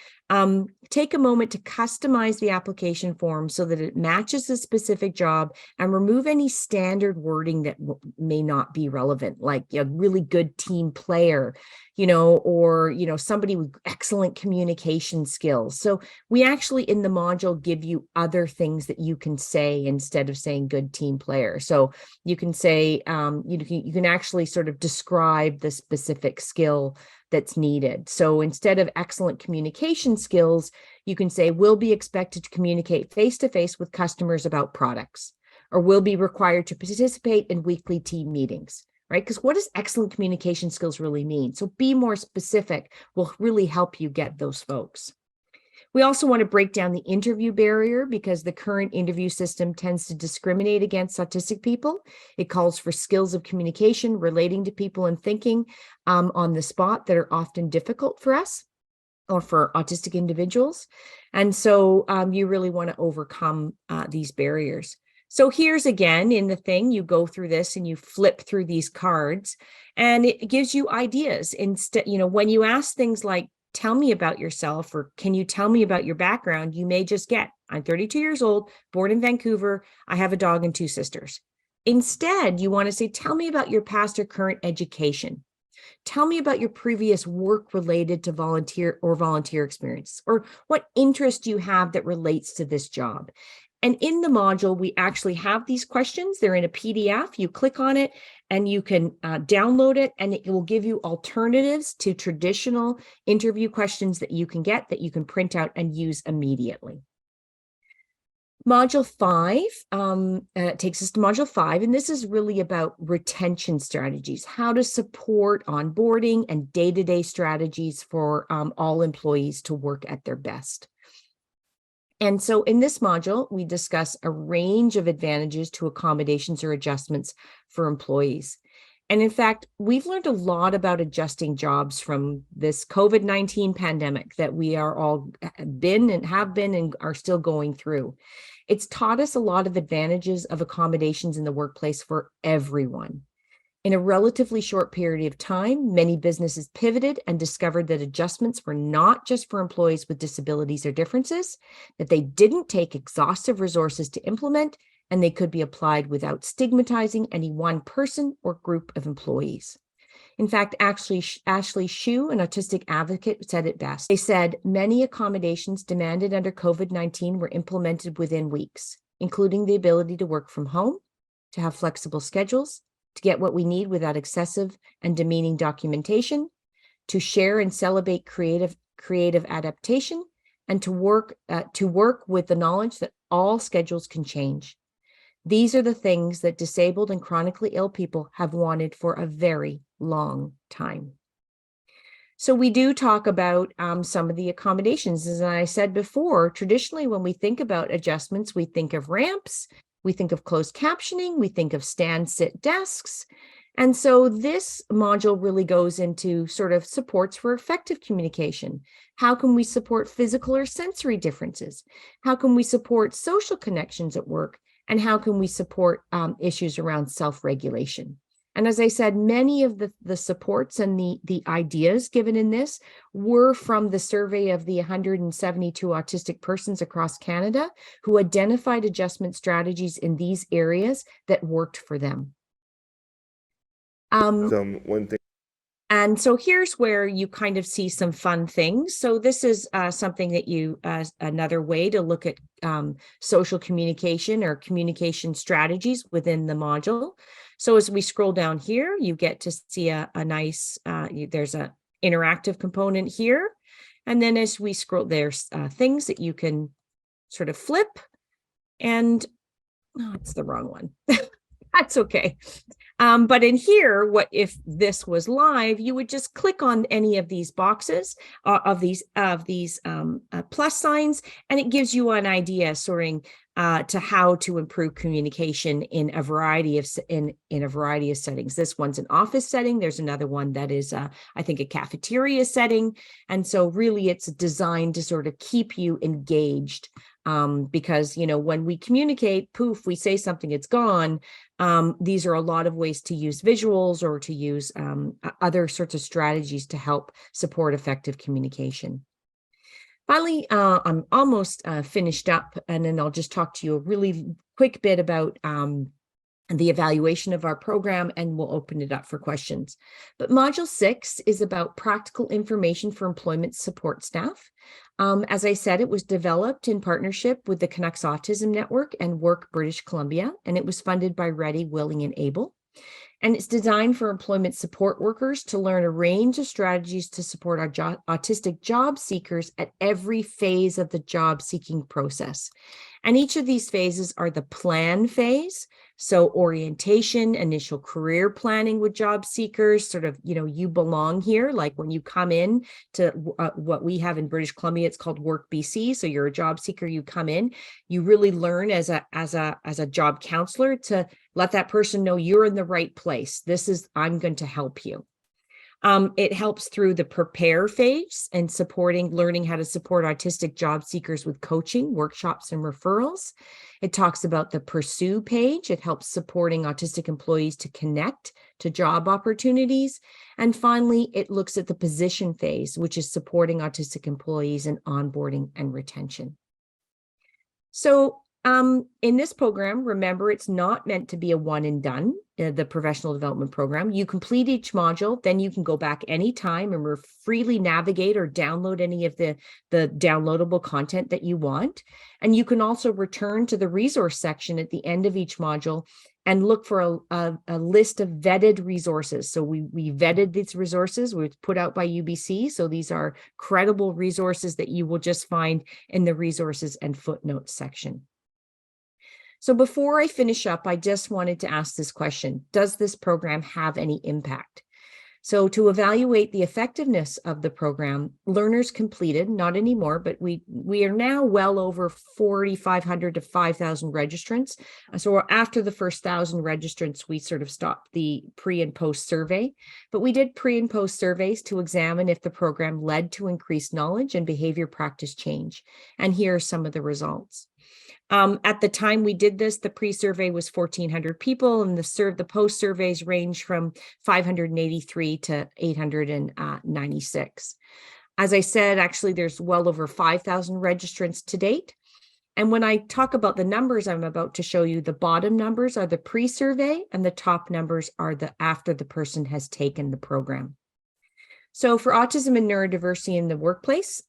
take a moment to customize the application form so that it matches the specific job, and remove any standard wording that may not be relevant, like a really good team player, or, somebody with excellent communication skills. So we actually in the module give you other things that you can say instead of saying good team player. So you can say, you can actually sort of describe the specific skill that's needed. So instead of excellent communication skills, you can say will be expected to communicate face-to-face with customers about products, or will be required to participate in weekly team meetings, right? Because what does excellent communication skills really mean? So be more specific will really help you get those folks. We also want to break down the interview barrier, because the current interview system tends to discriminate against autistic people. It calls for skills of communication, relating to people, and thinking on the spot that are often difficult for us or for autistic individuals. And so you really want to overcome these barriers. So here's again in the thing, you go through this and you flip through these cards, and it gives you ideas. Instead, when you ask things like, tell me about yourself, or can you tell me about your background, you may just get, I'm 32 years old, born in Vancouver, I have a dog and 2 sisters. Instead, you want to say, tell me about your past or current education. Tell me about your previous work related to volunteer experience, or what interest you have that relates to this job. And in the module, we actually have these questions. They're in a PDF. You click on it and you can download it, and it will give you alternatives to traditional interview questions that you can get, that you can print out and use immediately. Module 5 takes us to module 5, and this is really about retention strategies, how to support onboarding and day-to-day strategies for all employees to work at their best. And so in this module, we discuss a range of advantages to accommodations or adjustments for employees. And in fact, we've learned a lot about adjusting jobs from this COVID-19 pandemic that we are all been and have been and are still going through. It's taught us a lot of advantages of accommodations in the workplace for everyone. In a relatively short period of time, many businesses pivoted and discovered that adjustments were not just for employees with disabilities or differences, that they didn't take exhaustive resources to implement, and they could be applied without stigmatizing any one person or group of employees. In fact, actually, Ashley Shue, an autistic advocate, said it best. They said, many accommodations demanded under COVID-19 were implemented within weeks, including the ability to work from home, to have flexible schedules, to get what we need without excessive and demeaning documentation, to share and celebrate creative adaptation, and to work with the knowledge that all schedules can change. These are the things that disabled and chronically ill people have wanted for a very long time. So we do talk about some of the accommodations. As I said before, traditionally, when we think about adjustments, we think of ramps, we think of closed captioning, we think of stand-sit desks, And so this module really goes into sort of supports for effective communication. How can we support physical or sensory differences? How can we support social connections at work? And how can we support issues around self-regulation? And as I said, many of the supports and the ideas given in this were from the survey of the 172 autistic persons across Canada who identified adjustment strategies in these areas that worked for them. One thing. And so here's where you kind of see some fun things. So this is something that you, another way to look at social communication or communication strategies within the module. So as we scroll down here, you get to see a nice, there's an interactive component here. And then as we scroll, there's things that you can sort of flip and, oh, it's the wrong one. That's okay. But in here, what if this was live, you would just click on any of these boxes of these plus signs, and it gives you an idea sorting to how to improve communication in a variety of in a variety of settings. This one's an office setting. There's another one that is, I think, a cafeteria setting. And so really it's designed to sort of keep you engaged because, you know, when we communicate, poof, we say something, it's gone. These are a lot of ways to use visuals or to use other sorts of strategies to help support effective communication. Finally, I'm almost finished up, and then I'll just talk to you a really quick bit about the evaluation of our program, and we'll open it up for questions. But Module 6 is about practical information for employment support staff. As I said, it was developed in partnership with the Canucks Autism Network and Work British Columbia, and it was funded by Ready, Willing, and Able. And it's designed for employment support workers to learn a range of strategies to support our autistic job seekers at every phase of the job seeking process. And each of these phases are the plan phase. So orientation, initial career planning with job seekers, sort of, you know, you belong here. Like when you come in to what we have in British Columbia, it's called Work BC. So you're a job seeker, you come in, you really learn as a job counselor to let that person know you're in the right place. This is, I'm going to help you. It helps through the prepare phase and learning how to support autistic job seekers with coaching, workshops, and referrals. It talks about the pursue page. It helps supporting autistic employees to connect to job opportunities. And finally, it looks at the position phase, which is supporting autistic employees in onboarding and retention. So in this program, remember, it's not meant to be a one and done, the professional development program. You complete each module, then you can go back anytime and freely navigate or download any of the downloadable content that you want. And you can also return to the resource section at the end of each module and look for a list of vetted resources. So we vetted these resources, we put out by UBC. So these are credible resources that you will just find in the resources and footnotes section. So before I finish up, I just wanted to ask this question: does this program have any impact? So to evaluate the effectiveness of the program, learners completed, not anymore, but we are now well over 4,500 to 5,000 registrants. So after the first 1,000 registrants, we sort of stopped the pre and post survey, but we did pre and post surveys to examine if the program led to increased knowledge and behavior practice change. And here are some of the results. At the time we did this, the pre-survey was 1,400 people, and the post surveys range from 583 to 896. As I said, actually, there's well over 5,000 registrants to date. And when I talk about the numbers I'm about to show you, the bottom numbers are the pre-survey and the top numbers are the after the person has taken the program. So for autism and neurodiversity in the workplace,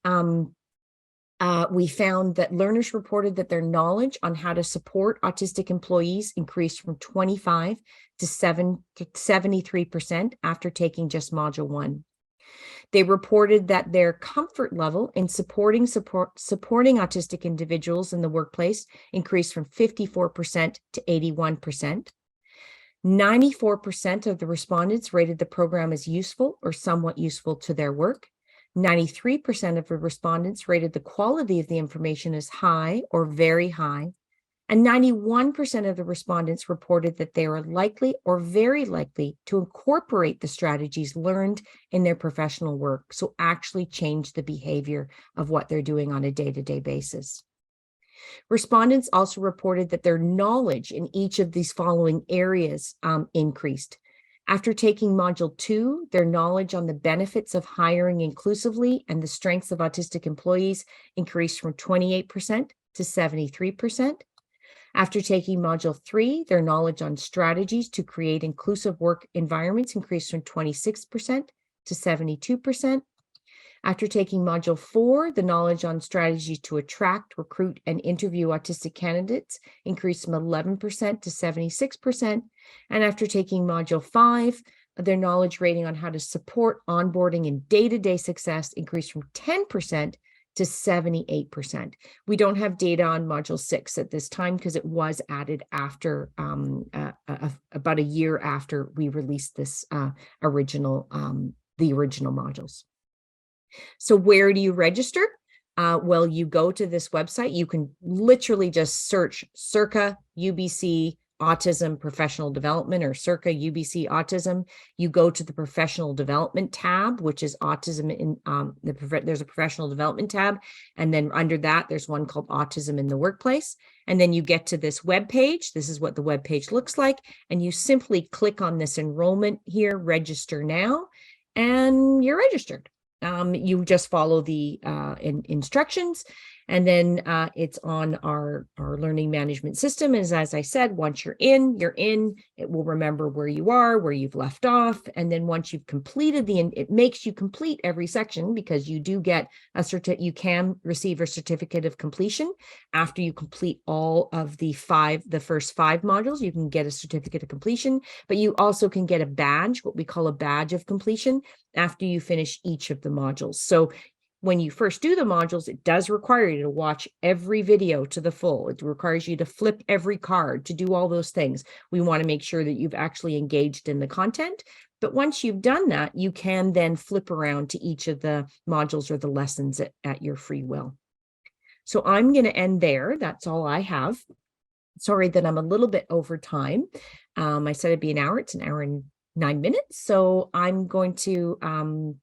we found that learners reported that their knowledge on how to support autistic employees increased from 25 to 73% after taking just Module 1. They reported that their comfort level in supporting autistic individuals in the workplace increased from 54% to 81%. 94% of the respondents rated the program as useful or somewhat useful to their work. 93% of the respondents rated the quality of the information as high or very high, And 91% of the respondents reported that they are likely or very likely to incorporate the strategies learned in their professional work. So actually change the behavior of what they're doing on a day-to-day basis. Respondents also reported that their knowledge in each of these following areas increased. After taking Module 2, their knowledge on the benefits of hiring inclusively and the strengths of autistic employees increased from 28% to 73%. After taking Module 3, their knowledge on strategies to create inclusive work environments increased from 26% to 72%. After taking Module 4, the knowledge on strategies to attract, recruit, and interview autistic candidates increased from 11% to 76%. And after taking Module 5, their knowledge rating on how to support onboarding and day-to-day success increased from 10% to 78%. We don't have data on Module 6 at this time because it was added after about a year after we released this the original modules. So where do you register? Well, you go to this website. You can literally just search CIRCA UBC Autism Professional Development or CIRCA UBC Autism. You go to the Professional Development tab, which is Autism in there's a Professional Development tab, and then under that there's one called Autism in the Workplace. And then you get to this web page. This is what the web page looks like, and you simply click on this enrollment here, register now, and you're registered. You just follow the instructions, and then it's on our learning management system. As I said, once you're in, it will remember where you are, where you've left off. And then once you've completed it makes you complete every section, because you do get you can receive a certificate of completion. After you complete all of the first 5 modules, you can get a certificate of completion, but you also can get a badge, what we call a badge of completion, after you finish each of the modules. So when you first do the modules, it does require you to watch every video to the full. It requires you to flip every card, to do all those things. We want to make sure that you've actually engaged in the content. But once you've done that, you can then flip around to each of the modules or the lessons at your free will. So I'm going to end there. That's all I have. Sorry that I'm a little bit over time. I said it'd be an hour. It's an hour and 9 minutes. So I'm going to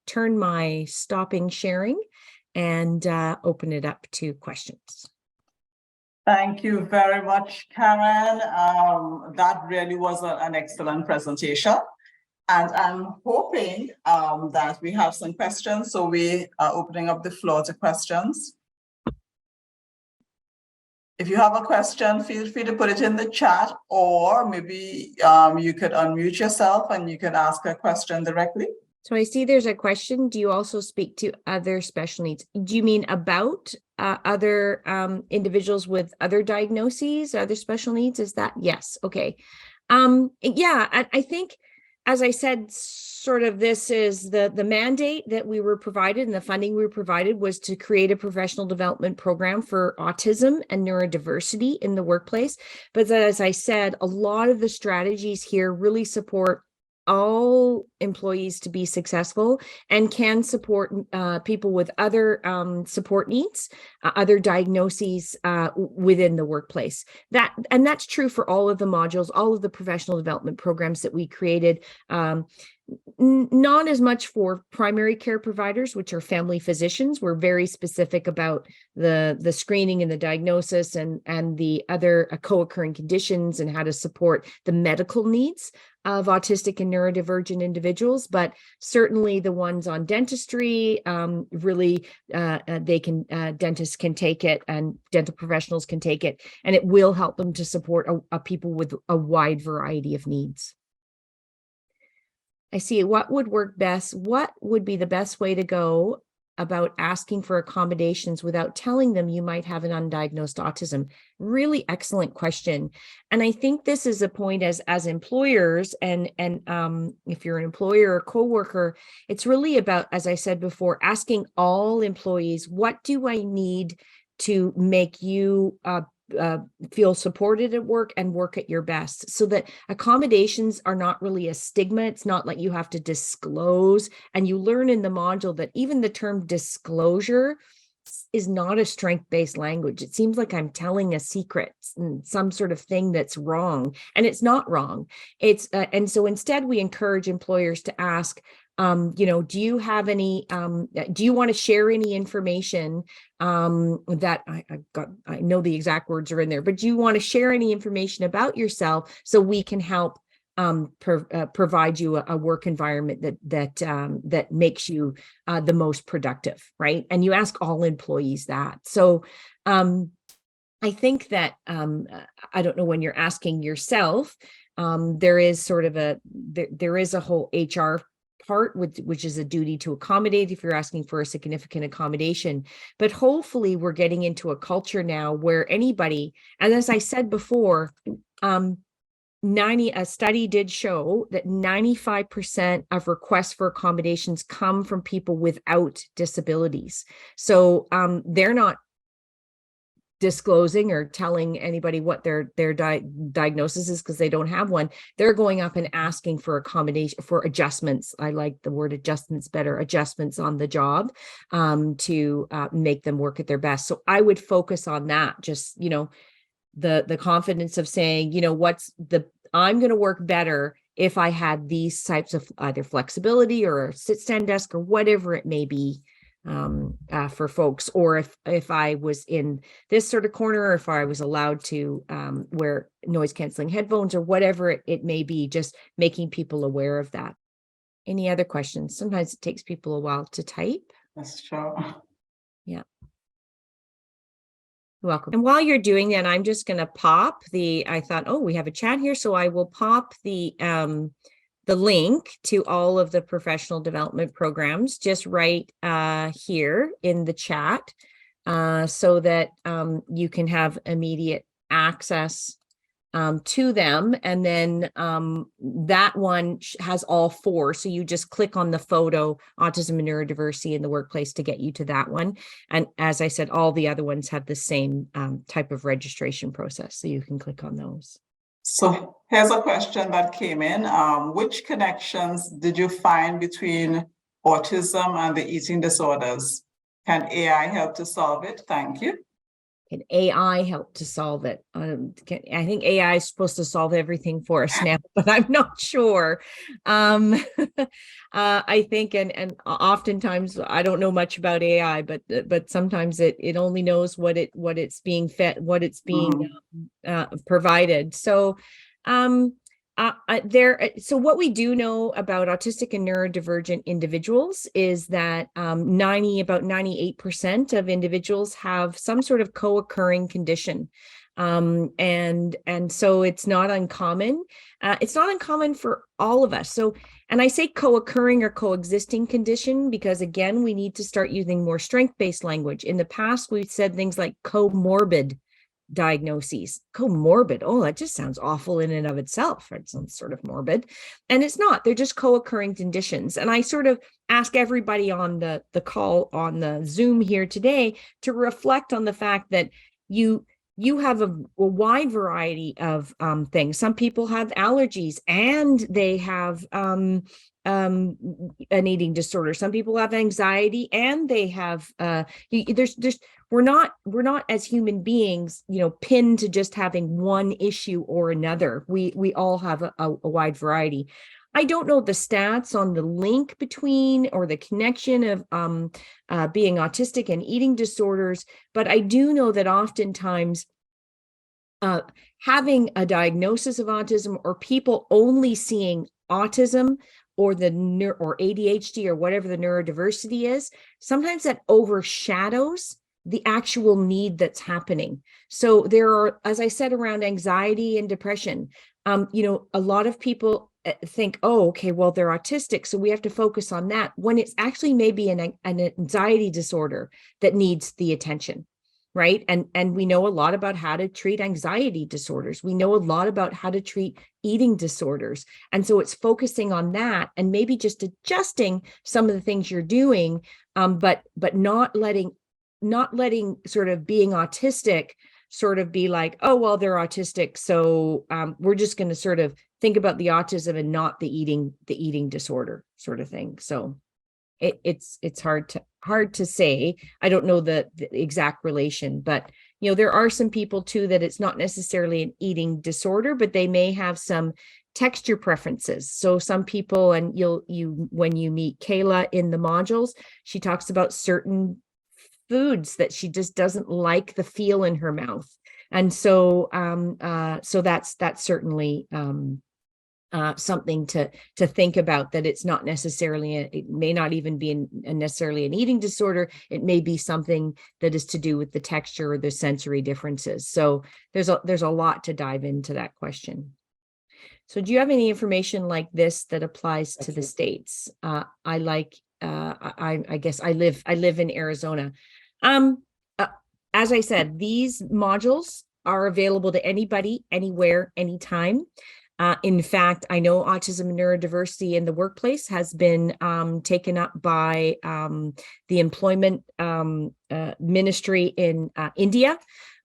turn my stopping sharing and open it up to questions. Thank you very much, Karen. That really was an excellent presentation. And I'm hoping that we have some questions. So we are opening up the floor to questions. If you have a question, feel free to put it in the chat, or maybe you could unmute yourself and you can ask a question directly. So I see there's a question. Do you also speak to other special needs? Do you mean about other individuals with other diagnoses, other special needs? Is that? Yes. Okay. Yeah, I think, as I said, sort of this is the mandate that we were provided, and the funding we were provided was to create a professional development program for autism and neurodiversity in the workplace. But as I said, a lot of the strategies here really support all employees to be successful and can support people with other support needs, other diagnoses within the workplace. That's true for all of the modules, all of the professional development programs that we created. Not as much for primary care providers, which are family physicians. We're very specific about the screening and the diagnosis and the other co-occurring conditions and how to support the medical needs of autistic and neurodivergent individuals. But certainly the ones on dentistry, really, dentists can take it and dental professionals can take it, and it will help them to support people with a wide variety of needs. I see. What would work best? What would be the best way to go about asking for accommodations without telling them you might have an undiagnosed autism? Really excellent question. And I think this is a point as employers and if you're an employer or coworker, it's really about, as I said before, asking all employees, what do I need to make you feel supported at work and work at your best, so that accommodations are not really a stigma. It's not like you have to disclose. And you learn in the module that even the term disclosure is not a strength-based language. It seems like I'm telling a secret and some sort of thing that's wrong, and it's not wrong. It's and so instead we encourage employers to ask, do you have any, do you want to share any information that I know the exact words are in there, but do you want to share any information about yourself so we can help provide you a work environment that makes you the most productive, right? And you ask all employees that. So I think that I don't know, when you're asking yourself, there is sort of there is a whole HR part, which is a duty to accommodate if you're asking for a significant accommodation. But hopefully we're getting into a culture now where anybody, and as I said before, a study did show that 95% of requests for accommodations come from people without disabilities. So they're not disclosing or telling anybody what their diagnosis is because they don't have one. They're going up and asking for accommodation, for adjustments. I like the word adjustments better, adjustments on the job to make them work at their best. So I would focus on that, just, the confidence of saying, I'm going to work better if I had these types of either flexibility or a sit-stand desk or whatever it may be for folks, or if I was in this sort of corner, or if I was allowed to wear noise canceling headphones or whatever it may be, just making people aware of that. Any other questions? Sometimes it takes people a while to type. That's true. Yeah. Welcome. And while you're doing that, I'm just going to pop I thought, oh, we have a chat here. So I will pop the link to all of the professional development programs just right here in the chat so that you can have immediate access to them. And then that one has all four. So you just click on the photo, Autism and Neurodiversity in the Workplace, to get you to that one. And as I said, all the other ones have the same type of registration process. So you can click on those. So here's a question that came in. Which connections did you find between autism and the eating disorders? Can AI help to solve it? Thank you. Can AI help to solve it? I think AI is supposed to solve everything for us now, but I'm not sure. I think, and oftentimes I don't know much about AI, but sometimes it only knows what it's being fed, what it's being provided. So so what we do know about autistic and neurodivergent individuals is that about 98% of individuals have some sort of co-occurring condition. And so it's not uncommon. It's not uncommon for all of us. So, and I say co-occurring or coexisting condition because, again, we need to start using more strength-based language. In the past, we've said things like comorbid diagnoses. Comorbid, oh, that just sounds awful in and of itself. It sounds sort of morbid, and it's not. They're just co-occurring conditions. And I sort of ask everybody on the call on the Zoom here today to reflect on the fact that you have a wide variety of things. Some people have allergies and they have an eating disorder. Some people have anxiety and they have we're not as human beings, pinned to just having one issue or another. We all have a wide variety. I don't know the stats on the link between or the connection of being autistic and eating disorders, but I do know that oftentimes having a diagnosis of autism or people only seeing autism or or ADHD or whatever the neurodiversity is, sometimes that overshadows the actual need that's happening. So there are, as I said, around anxiety and depression, a lot of people think, oh, okay, well, they're autistic, so we have to focus on that, when it's actually maybe an anxiety disorder that needs the attention, right? And we know a lot about how to treat anxiety disorders. We know a lot about how to treat eating disorders. And so it's focusing on that and maybe just adjusting some of the things you're doing, but not letting sort of being autistic sort of be like, oh, well, they're autistic, so we're just going to sort of think about the autism and not the eating disorder sort of thing. So it's hard to say. I don't know the exact relation, but you know, there are some people too that it's not necessarily an eating disorder, but they may have some texture preferences. So some people, and when you meet Kayla in the modules, she talks about certain foods that she just doesn't like the feel in her mouth. And so so that's certainly something to think about, that it's not necessarily it may not even be necessarily an eating disorder. It may be something that is to do with the texture or the sensory differences. So there's a lot to dive into that question. So do you have any information like this that applies to the States? I guess I live in Arizona. As I said, these modules are available to anybody, anywhere, anytime. In fact, I know Autism and Neurodiversity in the Workplace has been taken up by the Employment Ministry in India,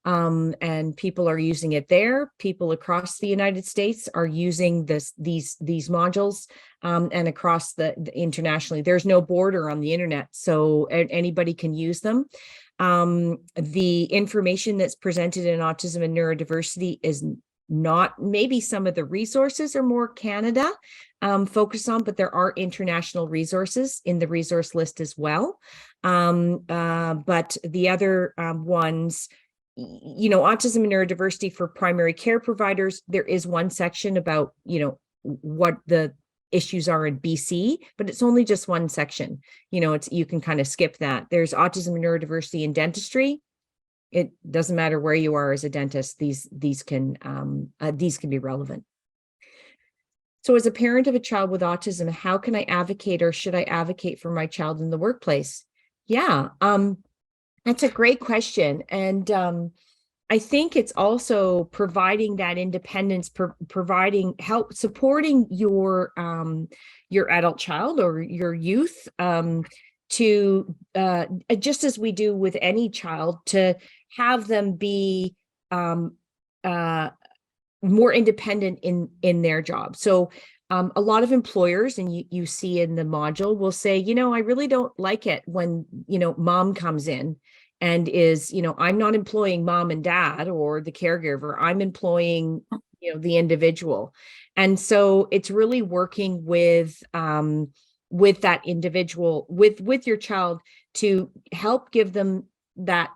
and people are using it there. People across the United States are using these modules, and across the internationally. There's no border on the internet, so anybody can use them. The information that's presented in Autism and Neurodiversity is not, maybe some of the resources are more Canada focused on, but there are international resources in the resource list as well. But the other ones, you know, Autism and Neurodiversity for primary care providers, there is one section about, you know, what the issues are in BC, but it's only just one section. You know, you can kind of skip that. There's Autism and Neurodiversity in dentistry. It doesn't matter where you are as a dentist, these can be relevant. So as a parent of a child with autism, how can I advocate, or should I advocate for my child in the workplace? Yeah, that's a great question. And I think it's also providing that independence, providing help, supporting your adult child or your youth, to just as we do with any child, to have them be more independent in their job. So a lot of employers, and you see in the module, will say, you know, I really don't like it when, you know, mom comes in and is, you know, I'm not employing mom and dad or the caregiver, I'm employing, you know, the individual. And so it's really working with that individual, with your child, to help give them that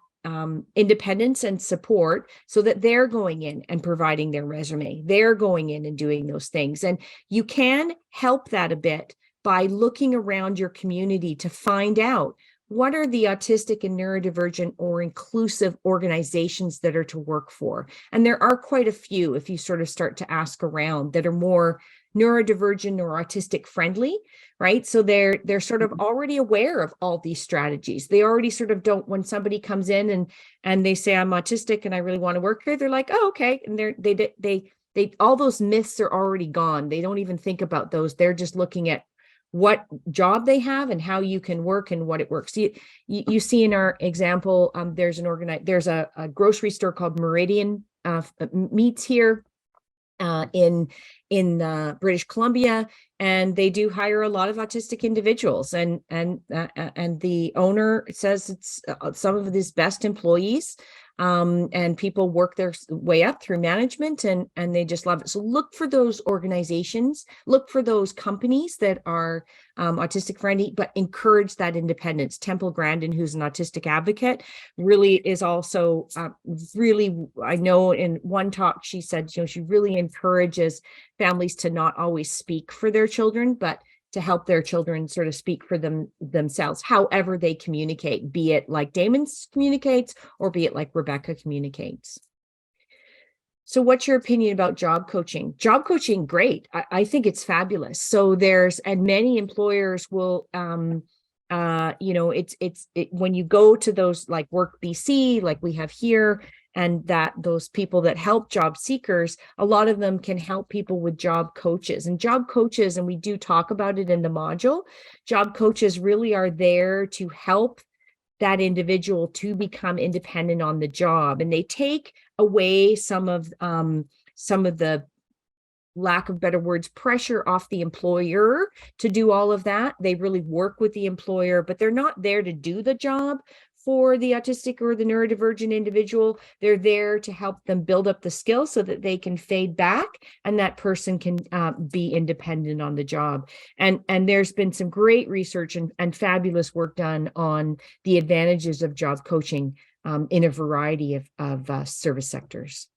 independence and support, so that they're going in and providing their resume, they're going in and doing those things. And you can help that a bit by looking around your community to find out what are the autistic and neurodivergent or inclusive organizations that are to work for. And there are quite a few, if you sort of start to ask around, that are more neurodivergent or autistic friendly, right? So they're sort of already aware of all these strategies. They already sort of don't, when somebody comes in and they say, I'm autistic and I really want to work here, they're like, oh, okay. And they all those myths are already gone. They don't even think about those. They're just looking at what job they have and how you can work and what it works. You see in our example, there's a grocery store called Meridian Meats here in British Columbia, and they do hire a lot of autistic individuals, and the owner says it's some of his best employees, and people work their way up through management, and they just love it. So look for those organizations, look for those companies that are autistic friendly, but encourage that independence. Temple Grandin, who's an autistic advocate, really is also really, I know in one talk she said, you know, she really encourages families to not always speak for their children, but to help their children sort of speak for themselves, however they communicate, be it like Damon communicates or be it like Rebecca communicates. So what's your opinion about job coaching? Job coaching, great. I think it's fabulous. So and many employers will, you know, when you go to those like Work BC, like we have here, and that those people that help job seekers, a lot of them can help people with job coaches. And job coaches, and we do talk about it in the module, job coaches really are there to help that individual to become independent on the job. And they take away some of the lack of better words, pressure off the employer to do all of that. They really work with the employer, but they're not there to do the job for the autistic or the neurodivergent individual. They're there to help them build up the skills so that they can fade back and that person can be independent on the job. And there's been some great research and fabulous work done on the advantages of job coaching in a variety of service sectors.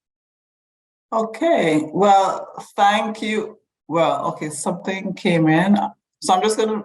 Okay, well, thank you. Well, okay, something came in. So I'm just going to,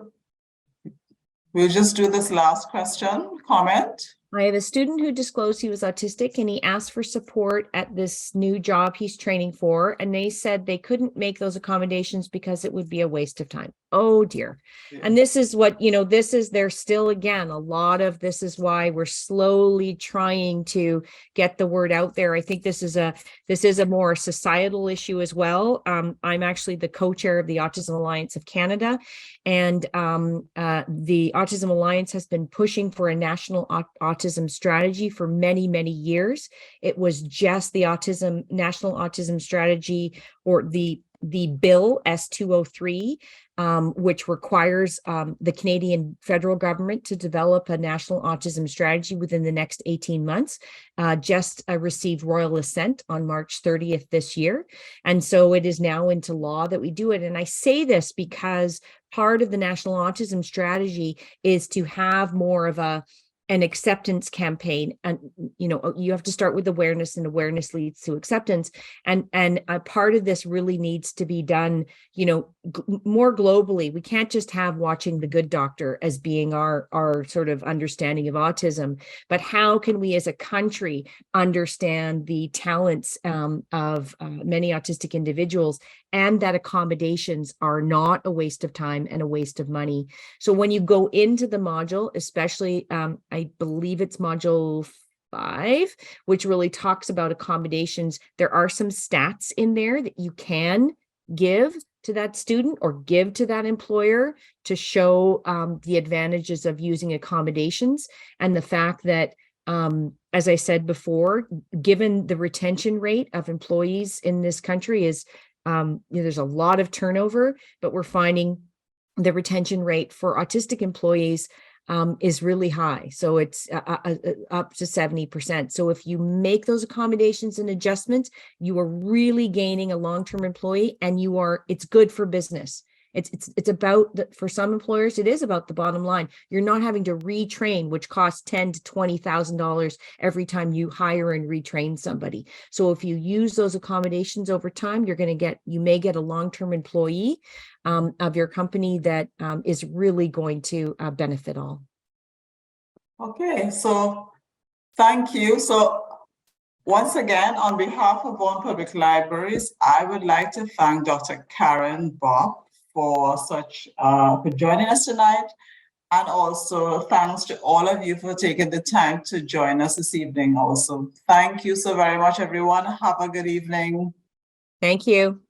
we'll just do this last question, comment. I have a student who disclosed he was autistic and he asked for support at this new job he's training for. And they said they couldn't make those accommodations because it would be a waste of time. Oh dear. Yeah. And this is what, there's still, again, a lot of, this is why we're slowly trying to get the word out there. I think this is a more societal issue as well. I'm actually the co-chair of the Autism Alliance of Canada. And the Autism Alliance has been pushing for a national autism strategy for many, many years. It was just the National Autism Strategy, or the bill S203, which requires the Canadian federal government to develop a national autism strategy within the next 18 months, just received royal assent on March 30th this year. And so it is now into law that we do it. And I say this because part of the national autism strategy is to have more of an acceptance campaign. And you have to start with awareness, and awareness leads to acceptance. And a part of this really needs to be done, more globally. We can't just have Watching the Good Doctor as being our sort of understanding of autism, but how can we as a country understand the talents of many autistic individuals, and that accommodations are not a waste of time and a waste of money. So when you go into the module, especially I believe it's module 5, which really talks about accommodations, there are some stats in there that you can give to that student or give to that employer to show the advantages of using accommodations, and the fact that, as I said before, given the retention rate of employees in this country is, there's a lot of turnover, but we're finding the retention rate for autistic employees is really high. So it's up to 70%. So if you make those accommodations and adjustments, you are really gaining a long-term employee, and it's good for business. It's about, for some employers, it is about the bottom line. You're not having to retrain, which costs $10,000 to $20,000 every time you hire and retrain somebody. So if you use those accommodations over time, you may get a long-term employee of your company that is really going to benefit all. Okay, so thank you. So once again, on behalf of Vaughan Public Libraries, I would like to thank Dr. Karen Bopp for joining us tonight. And also thanks to all of you for taking the time to join us this evening also. Thank you so very much, everyone. Have a good evening. Thank you.